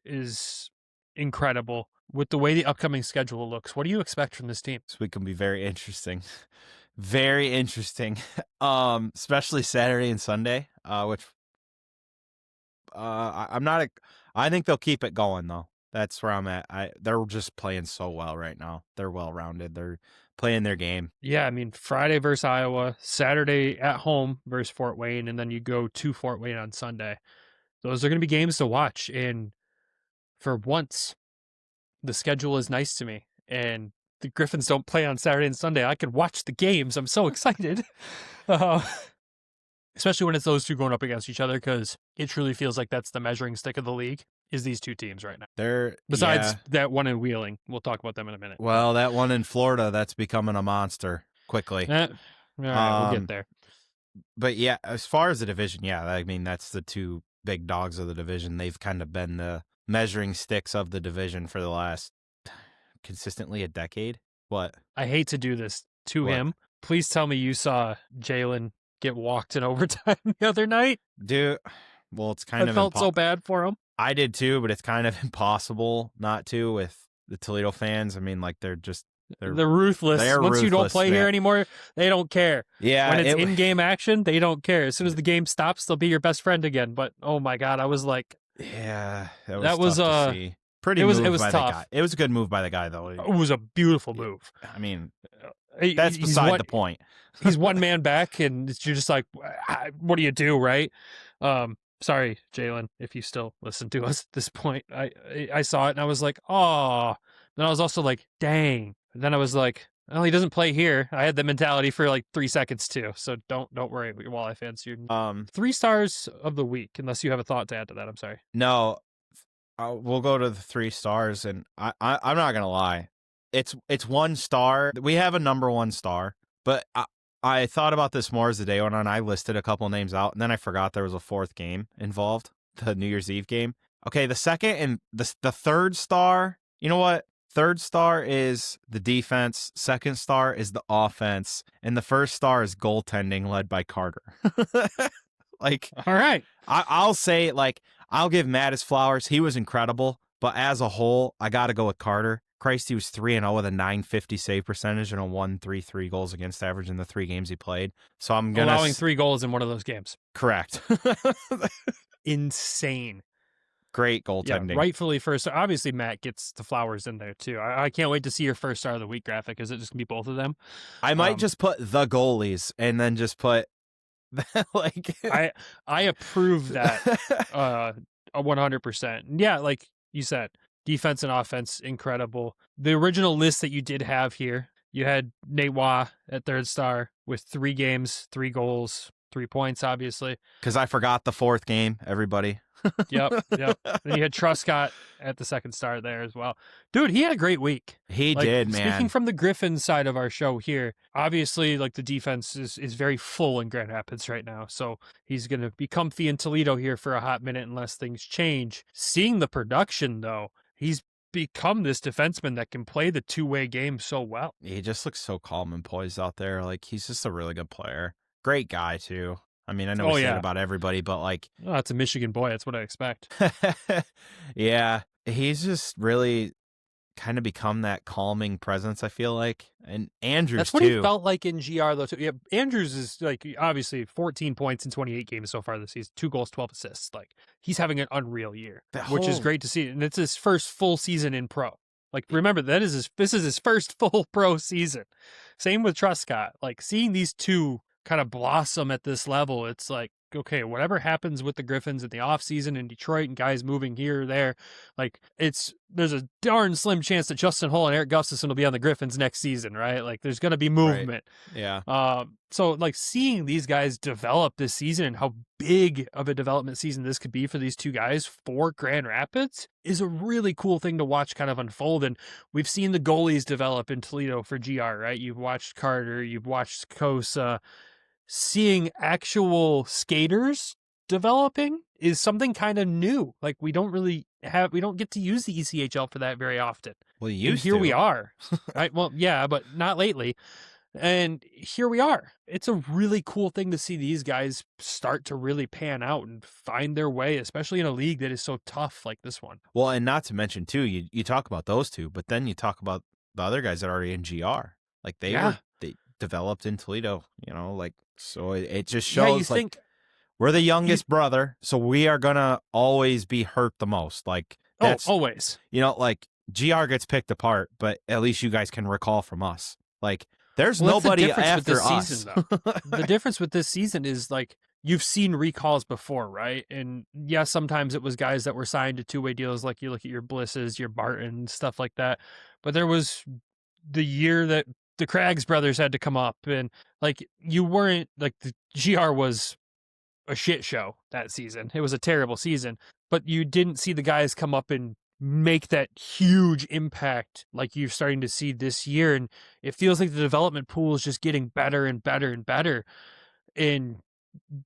is incredible. With the way the upcoming schedule looks, what do you expect from this team? This week can be very interesting. Very interesting. Especially Saturday and Sunday, which I think they'll keep it going though. That's where I'm at. They're just playing so well right now. They're well rounded. They're playing their game. Yeah, I mean, Friday versus Iowa, Saturday at home versus Fort Wayne, and then you go to Fort Wayne on Sunday. Those are going to be games to watch. And for once, the schedule is nice to me. And the Griffins don't play on Saturday and Sunday. I could watch the games. I'm so excited. Especially when it's those two going up against each other, because it truly feels like that's the measuring stick of the league, is these two teams right now. Besides that one in Wheeling. We'll talk about them in a minute. Well, that one in Florida, that's becoming a monster quickly. All right, we'll get there. But yeah, as far as the division, yeah, I mean, that's the two big dogs of the division. They've kind of been the measuring sticks of the division for the last consistently a decade. What? I hate to do this to him. Please tell me you saw Jalen get walked in overtime the other night. Dude, well, it's kind of... I felt so bad for him. I did too, but it's kind of impossible not to with the Toledo fans. I mean, like, they're ruthless. Once you don't play here anymore, they don't care. Yeah. When it's in-game action, they don't care. As soon as the game stops, they'll be your best friend again. But, oh my God, I was like... Yeah, that was tough to see. It was tough. The guy. It was a good move by the guy, though. It was a beautiful move. I mean, that's beside the point. He's one man back, and you're just like, what do you do, right? Sorry, Jalen, if you still listen to us at this point. I saw it, and I was like, oh. Then I was also like, dang. And then I was like, well, he doesn't play here. I had the mentality for like 3 seconds too. So don't worry, Walleye fans. 3 stars of the week, unless you have a thought to add to that. I'm sorry. No, we'll go to the 3 stars, and I'm not gonna lie. It's 1 star. We have a number 1 star, but I thought about this more as the day went on. I listed a couple names out, and then I forgot there was a 4th game involved, the New Year's Eve game. Okay, the second and the 3rd star. You know what? 3rd star is the defense, 2nd star is the offense, and the 1st star is goaltending led by Carter. Like, all right. I'll say, like, I'll give Matt his flowers. He was incredible, but as a whole, I got to go with Carter. Christ, he was 3-0 with a .950 save percentage and a 1.33 goals against average in the 3 games he played. So I'm going to... Allowing 3 goals in one of those games. Correct. Insane. Great goaltending. Yeah, rightfully first. Obviously, Matt gets the flowers in there, too. I can't wait to see your first star of the week graphic. Is it just going to be both of them? I might just put the goalies and then just put, like... I approve that 100%. Yeah, like you said, defense and offense, incredible. The original list that you did have here, you had Nate Waugh at 3rd star with 3 games, 3 goals, 3 points, obviously. Because I forgot the 4th game, everybody. Yep. Then you had Truscott at the 2nd star there as well. Dude, he had a great week. He did, man. Speaking from the Griffins side of our show here, obviously, like, the defense is very full in Grand Rapids right now. So he's going to be comfy in Toledo here for a hot minute unless things change. Seeing the production, though, he's become this defenseman that can play the 2-way game so well. He just looks so calm and poised out there. Like, he's just a really good player. Great guy, too. I mean, I know we say it about everybody, but like... Oh, it's a Michigan boy. That's what I expect. Yeah. He's just really kind of become that calming presence, I feel like. And Andrews, That's what he felt like in GR, though, too. Yeah, Andrews is, like, obviously 14 points in 28 games so far this season. 2 goals, 12 assists. Like, he's having an unreal year, which is great to see. And it's his first full season in pro. Like, remember, this is his first full pro season. Same with Truscott. Like, seeing these two kind of blossom at this level, it's like, okay, whatever happens with the Griffins in the offseason in Detroit and guys moving here or there, like, there's a darn slim chance that Justin Hull and Eric Gustafson will be on the Griffins next season, right? Like, there's going to be movement. Right. Yeah. So, like, seeing these guys develop this season and how big of a development season this could be for these two guys for Grand Rapids is a really cool thing to watch kind of unfold. And we've seen the goalies develop in Toledo for GR, right? You've watched Carter, you've watched Cossa. Seeing actual skaters developing is something kind of new. Like, we don't get to use the ECHL for that very often. Well, you used here to. We are. Right? Well, yeah, but not lately. And here we are. It's a really cool thing to see these guys start to really pan out and find their way, especially in a league that is so tough like this one. Well, and not to mention, too, you talk about those two, but then you talk about the other guys that are already in GR. Like, they developed in Toledo, like, so it just shows, like, we're the youngest brother, so we are going to always be hurt the most. Like, That's, always. like GR gets picked apart, but at least you guys can recall from us. Like, there's Well, that's nobody the difference with after this us. season, though. The difference with this season is, like, you've seen recalls before, right? And yes, sometimes it was guys that were signed to two-way deals, like you look at your Blisses, your Barton, stuff like that. But there was the year that the Craggs brothers had to come up, and like you weren't like the GR was a shit show that season. It was a terrible season, but you didn't see the guys come up and make that huge impact like you're starting to see this year. And it feels like the development pool is just getting better and better and better. And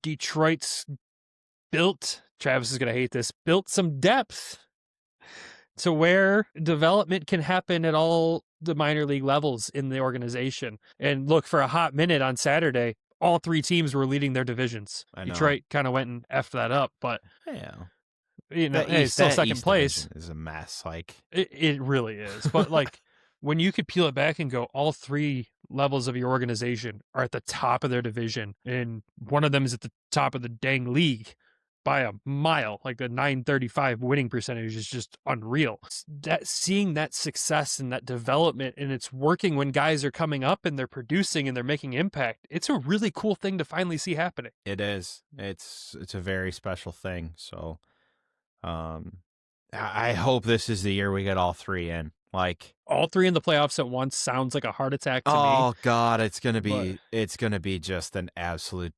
Detroit's Travis is going to hate this, built some depth to where development can happen at all the minor league levels in the organization. And look, for a hot minute on Saturday, all three teams were leading their divisions. Detroit kind of went and effed that up, but it's still second place. Is a mess. Like it really is. But like when you could peel it back and go, all three levels of your organization are at the top of their division, and one of them is at the top of the dang league by a mile. Like the 935 winning percentage is just unreal. Seeing that success and that development, and it's working when guys are coming up and they're producing and they're making impact. It's a really cool thing to finally see happening. It is. It's a very special thing. So, I hope this is the year we get all three in. Like all three in the playoffs at once sounds like a heart attack to me. Oh God, it's gonna be just an absolute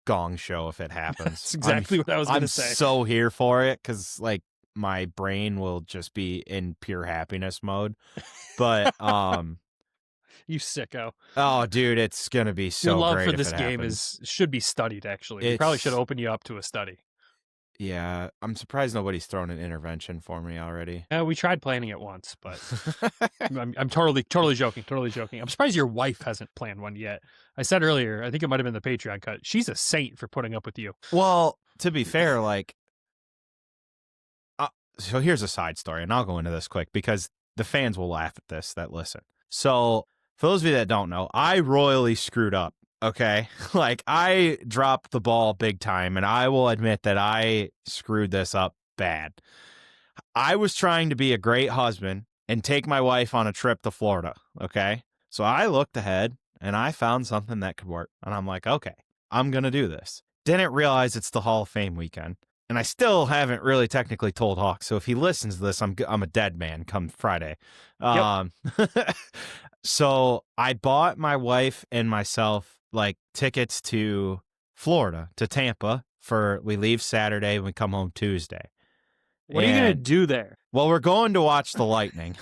gong show if it happens. That's exactly what I was gonna say. I'm so here for it because like my brain will just be in pure happiness mode. But you sicko. Oh dude, it's gonna be so Your love great for this if it game happens. should be studied. Actually, we probably should open you up to a study. Yeah, I'm surprised nobody's thrown an intervention for me already. We tried planning it once, but I'm totally joking. Totally joking. I'm surprised your wife hasn't planned one yet. I said earlier, I think it might have been the Patreon cut. She's a saint for putting up with you. Well, to be fair, like, so here's a side story, and I'll go into this quick because the fans will laugh at this that listen. So for those of you that don't know, I royally screwed up. Okay, like I dropped the ball big time, and I will admit that I screwed this up bad. I was trying to be a great husband and take my wife on a trip to Florida. Okay, so I looked ahead and I found something that could work, and I'm like, okay, I'm gonna do this. Didn't realize it's the Hall of Fame weekend, and I still haven't really technically told Hawk. So if he listens to this, I'm a dead man come Friday. Yep. So I bought my wife and myself like tickets to Florida, to Tampa we leave Saturday and we come home Tuesday. What are you going to do there? Well, we're going to watch the Lightning.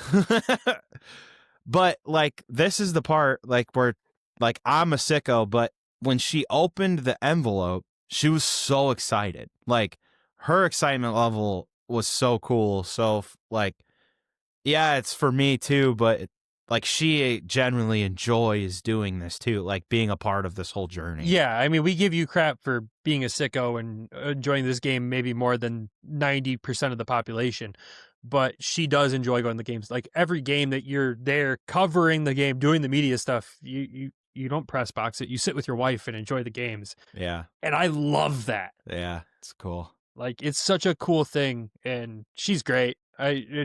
But like, this is the part like where like I'm a sicko, but when she opened the envelope, she was so excited. Like her excitement level was so cool. So like, yeah, it's for me too, but like she genuinely enjoys doing this too, like being a part of this whole journey. Yeah, I mean, we give you crap for being a sicko and enjoying this game maybe more than 90% of the population, but she does enjoy going to the games. Like every game that you're there covering the game, doing the media stuff, you don't press box it. You sit with your wife and enjoy the games. Yeah. And I love that. Yeah, it's cool. Like it's such a cool thing, and she's great.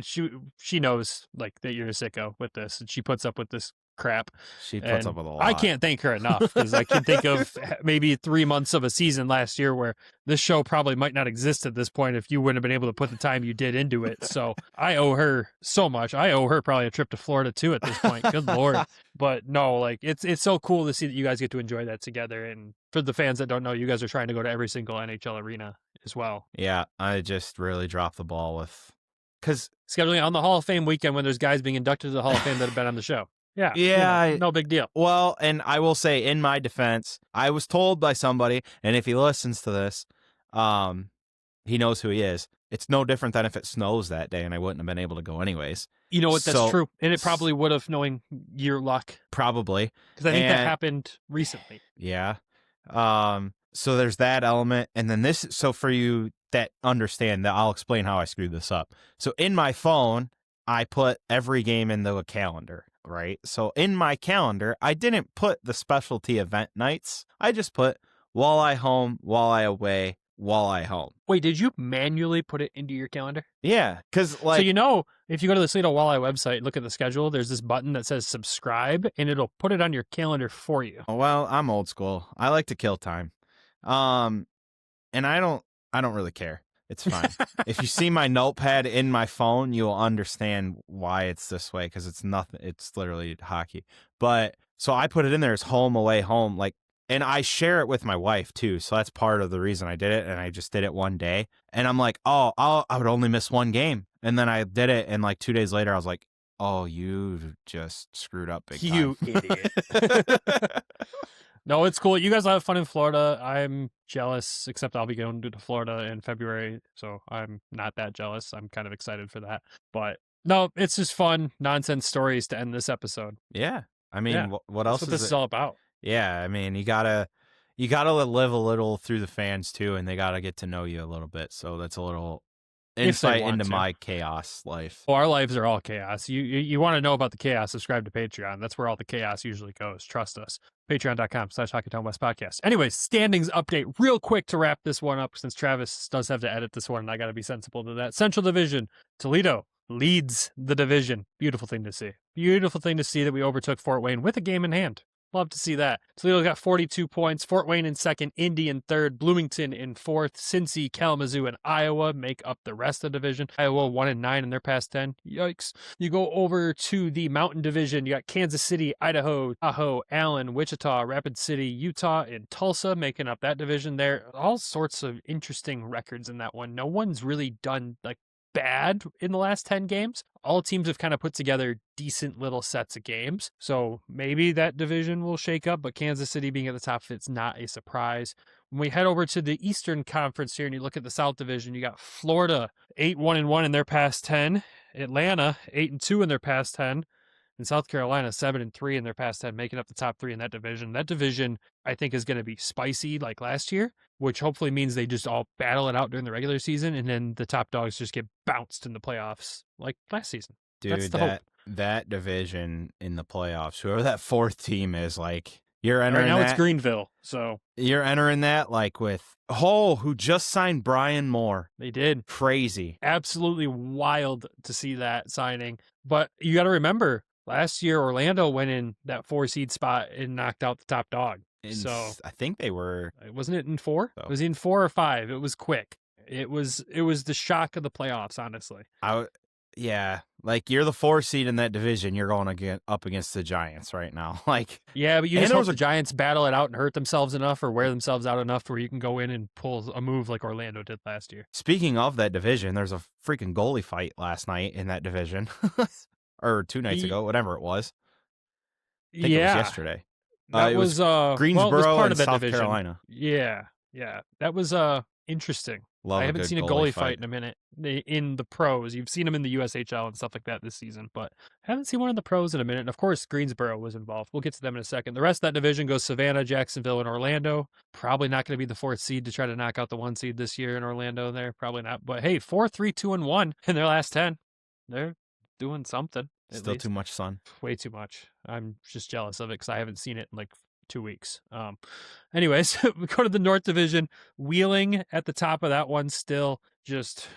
She knows like that you're a sicko with this, and she puts up with this crap. She puts up with a lot. I can't thank her enough because I can think of maybe 3 months of a season last year where this show probably might not exist at this point if you wouldn't have been able to put the time you did into it. So I owe her so much. I owe her probably a trip to Florida too at this point. Good Lord. But no, like it's so cool to see that you guys get to enjoy that together. And for the fans that don't know, you guys are trying to go to every single NHL arena as well. Yeah, I just really dropped the ball with because scheduling on the Hall of Fame weekend when there's guys being inducted to the Hall of Fame that have been on the show. Yeah. Yeah. No big deal. Well, and I will say in my defense, I was told by somebody, and if he listens to this, he knows who he is. It's no different than if it snows that day and I wouldn't have been able to go anyways. You know what? That's true. And it probably would have, knowing your luck. Probably. Because I think that happened recently. Yeah. So there's that element. And then so for you that understand that, I'll explain how I screwed this up. So in my phone, I put every game into a calendar, right? So in my calendar, I didn't put the specialty event nights. I just put Walleye home, Walleye away, Walleye home. Wait, did you manually put it into your calendar? Yeah, because So if you go to the Toledo Walleye website and look at the schedule, there's this button that says subscribe, and it'll put it on your calendar for you. well, I'm old school. I like to kill time, and I don't really care. It's fine. If you see my notepad in my phone, you'll understand why it's this way, because it's nothing. It's literally hockey. But so I put it in there as home, away, home, like, and I share it with my wife too. So that's part of the reason I did it. And I just did it one day, and I'm like, oh, I would only miss one game, and then I did it, and like 2 days later, I was like, oh, you just screwed up big time. You idiot. No, it's cool. You guys will have fun in Florida. I'm jealous, except I'll be going to Florida in February, so I'm not that jealous. I'm kind of excited for that. But no, it's just fun nonsense stories to end this episode. Yeah. I mean, Yeah. what else That's what this is all about. Yeah, I mean, you gotta live a little through the fans too, and they gotta get to know you a little bit. So that's a little insight into my chaos life. Well, our lives are all chaos. You want to know about the chaos, subscribe to Patreon. That's where all the chaos usually goes. Trust us. Patreon.com/Hockeytown West Podcast. Anyways, standings update real quick to wrap this one up, since Travis does have to edit this one, and I got to be sensible to that. Central Division, Toledo leads the division. Beautiful thing to see. Beautiful thing to see that we overtook Fort Wayne with a game in hand. Love to see that. Toledo got 42 points. Fort Wayne in second. Indy in third. Bloomington in fourth. Cincy, Kalamazoo, and Iowa make up the rest of the division. Iowa 1-9 in their past 10. Yikes. You go over to the Mountain Division. You got Kansas City, Idaho, Tahoe, Allen, Wichita, Rapid City, Utah, and Tulsa making up that division there. All sorts of interesting records in that one. No one's really done like bad in the last 10 games. All teams have kind of put together decent little sets of games. So maybe that division will shake up, but Kansas City being at the top of it's not a surprise. When we head over to the Eastern Conference here and you look at the South Division, you got Florida 8-1-1 in their past 10, Atlanta 8-2 in their past 10, and South Carolina 7-3 in their past 10, making up the top 3 in that division. That division, I think, is going to be spicy like last year, which hopefully means they just all battle it out during the regular season, and then the top dogs just get bounced in the playoffs like last season. Dude, that's the hope. That division in the playoffs, whoever that fourth team is, like, you're entering right now that, it's Greenville, so you're entering that like with who just signed Brian Moore. They did. Crazy. Absolutely wild to see that signing. But you got to remember, last year Orlando went in that 4-seed spot and knocked out the top dog. So I think they were. Wasn't it in 4? So. It was in 4 or 5. It was quick. It was the shock of the playoffs, honestly. Yeah, like, you're the 4 seed in that division. You're going up against the Giants right now. Like, yeah, but you just hope the Giants battle it out and hurt themselves enough or wear themselves out enough to where you can go in and pull a move like Orlando did last year. Speaking of that division, there's a freaking goalie fight last night in that division. Or 2 nights ago, whatever it was. I think it was yesterday. That it was Greensboro it was part and of that South division. Carolina. Yeah. That was interesting. Love I haven't seen a goalie fight in a minute in the pros. You've seen them in the USHL and stuff like that this season, but I haven't seen one in the pros in a minute. And of course, Greensboro was involved. We'll get to them in a second. The rest of that division goes Savannah, Jacksonville, and Orlando. Probably not going to be the 4th seed to try to knock out the 1 seed this year in Orlando there. Probably not. But hey, 4-3-2-1 in their last 10. They're doing something. Still too much sun. Way too much. I'm just jealous of it because I haven't seen it in like 2 weeks. Anyways, we go to the North Division. Wheeling at the top of that one, still just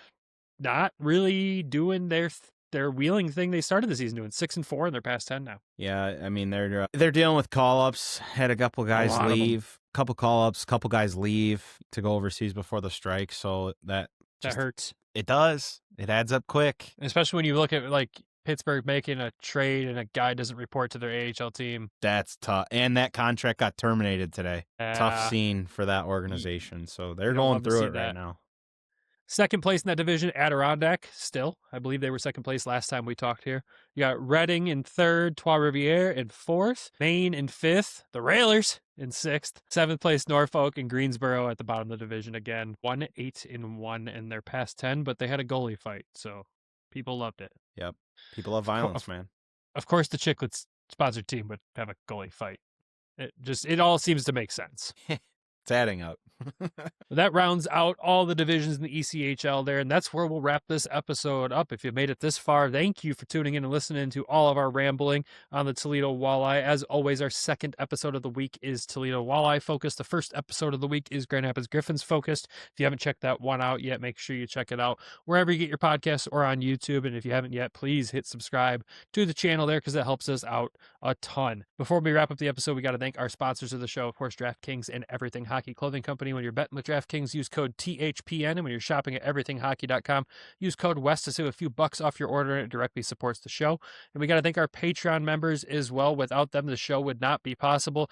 not really doing their Wheeling thing they started the season doing. 6-4 in their past 10 now. Yeah, I mean, they're dealing with call-ups. Had a couple guys leave, couple call-ups, couple guys leave to go overseas before the strike. So that hurts. It does. It adds up quick, especially when you look at like Pittsburgh making a trade and a guy doesn't report to their AHL team. That's tough. And that contract got terminated today. Tough scene for that organization. So they're going through it right now. Second place in that division, Adirondack, still. I believe they were second place last time we talked here. You got Reading in third, Trois-Rivières in fourth, Maine in fifth, the Railers in sixth, seventh place Norfolk and Greensboro at the bottom of the division again. 1-8-1 in their past 10, but they had a goalie fight, so people loved it. Yep. People love violence, man. Of course, the Chiclets sponsored team would have a goalie fight. It all seems to make sense. It's adding up. That rounds out all the divisions in the ECHL there, and that's where we'll wrap this episode up. If you made it this far, thank you for tuning in and listening to all of our rambling on the Toledo Walleye. As always, our second episode of the week is Toledo Walleye focused. The first episode of the week is Grand Rapids Griffins focused. If you haven't checked that one out yet, make sure you check it out wherever you get your podcasts or on YouTube. And if you haven't yet, please hit subscribe to the channel there because that helps us out a ton. Before we wrap up the episode, we got to thank our sponsors of the show, of course, DraftKings and Everything Hockey Clothing Company. When you're betting with DraftKings, use code THPN, and when you're shopping at everythinghockey.com, use code WEST to save a few bucks off your order, and it directly supports the show. And we got to thank our Patreon members as well. Without them, the show would not be possible.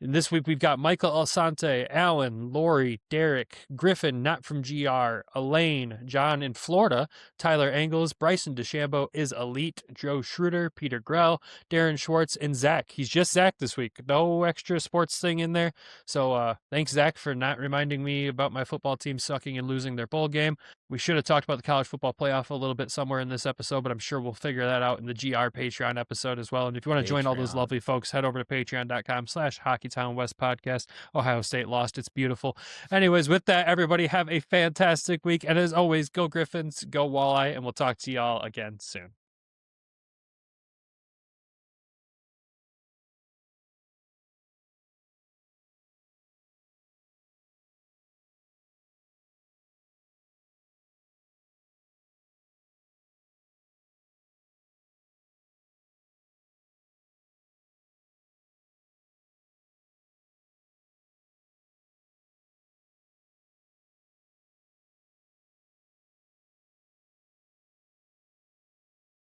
And this week, we've got Michael Alsante, Alan, Lori, Derek, Griffin, not from GR, Elaine, John in Florida, Tyler Engels, Bryson DeChambeau is elite, Joe Schroeder, Peter Grell, Darren Schwartz, and Zach. He's just Zach this week. No extra sports thing in there. So thanks, Zach, for not reminding me about my football team sucking and losing their bowl game. We should have talked about the college football playoff a little bit somewhere in this episode, but I'm sure we'll figure that out in the GR Patreon episode as well. And if you want to join all those lovely folks, head over to patreon.com/Hockeytown West Podcast. Ohio State lost. It's beautiful. Anyways, with that, everybody have a fantastic week. And as always, go Griffins, go Walleye, and we'll talk to y'all again soon.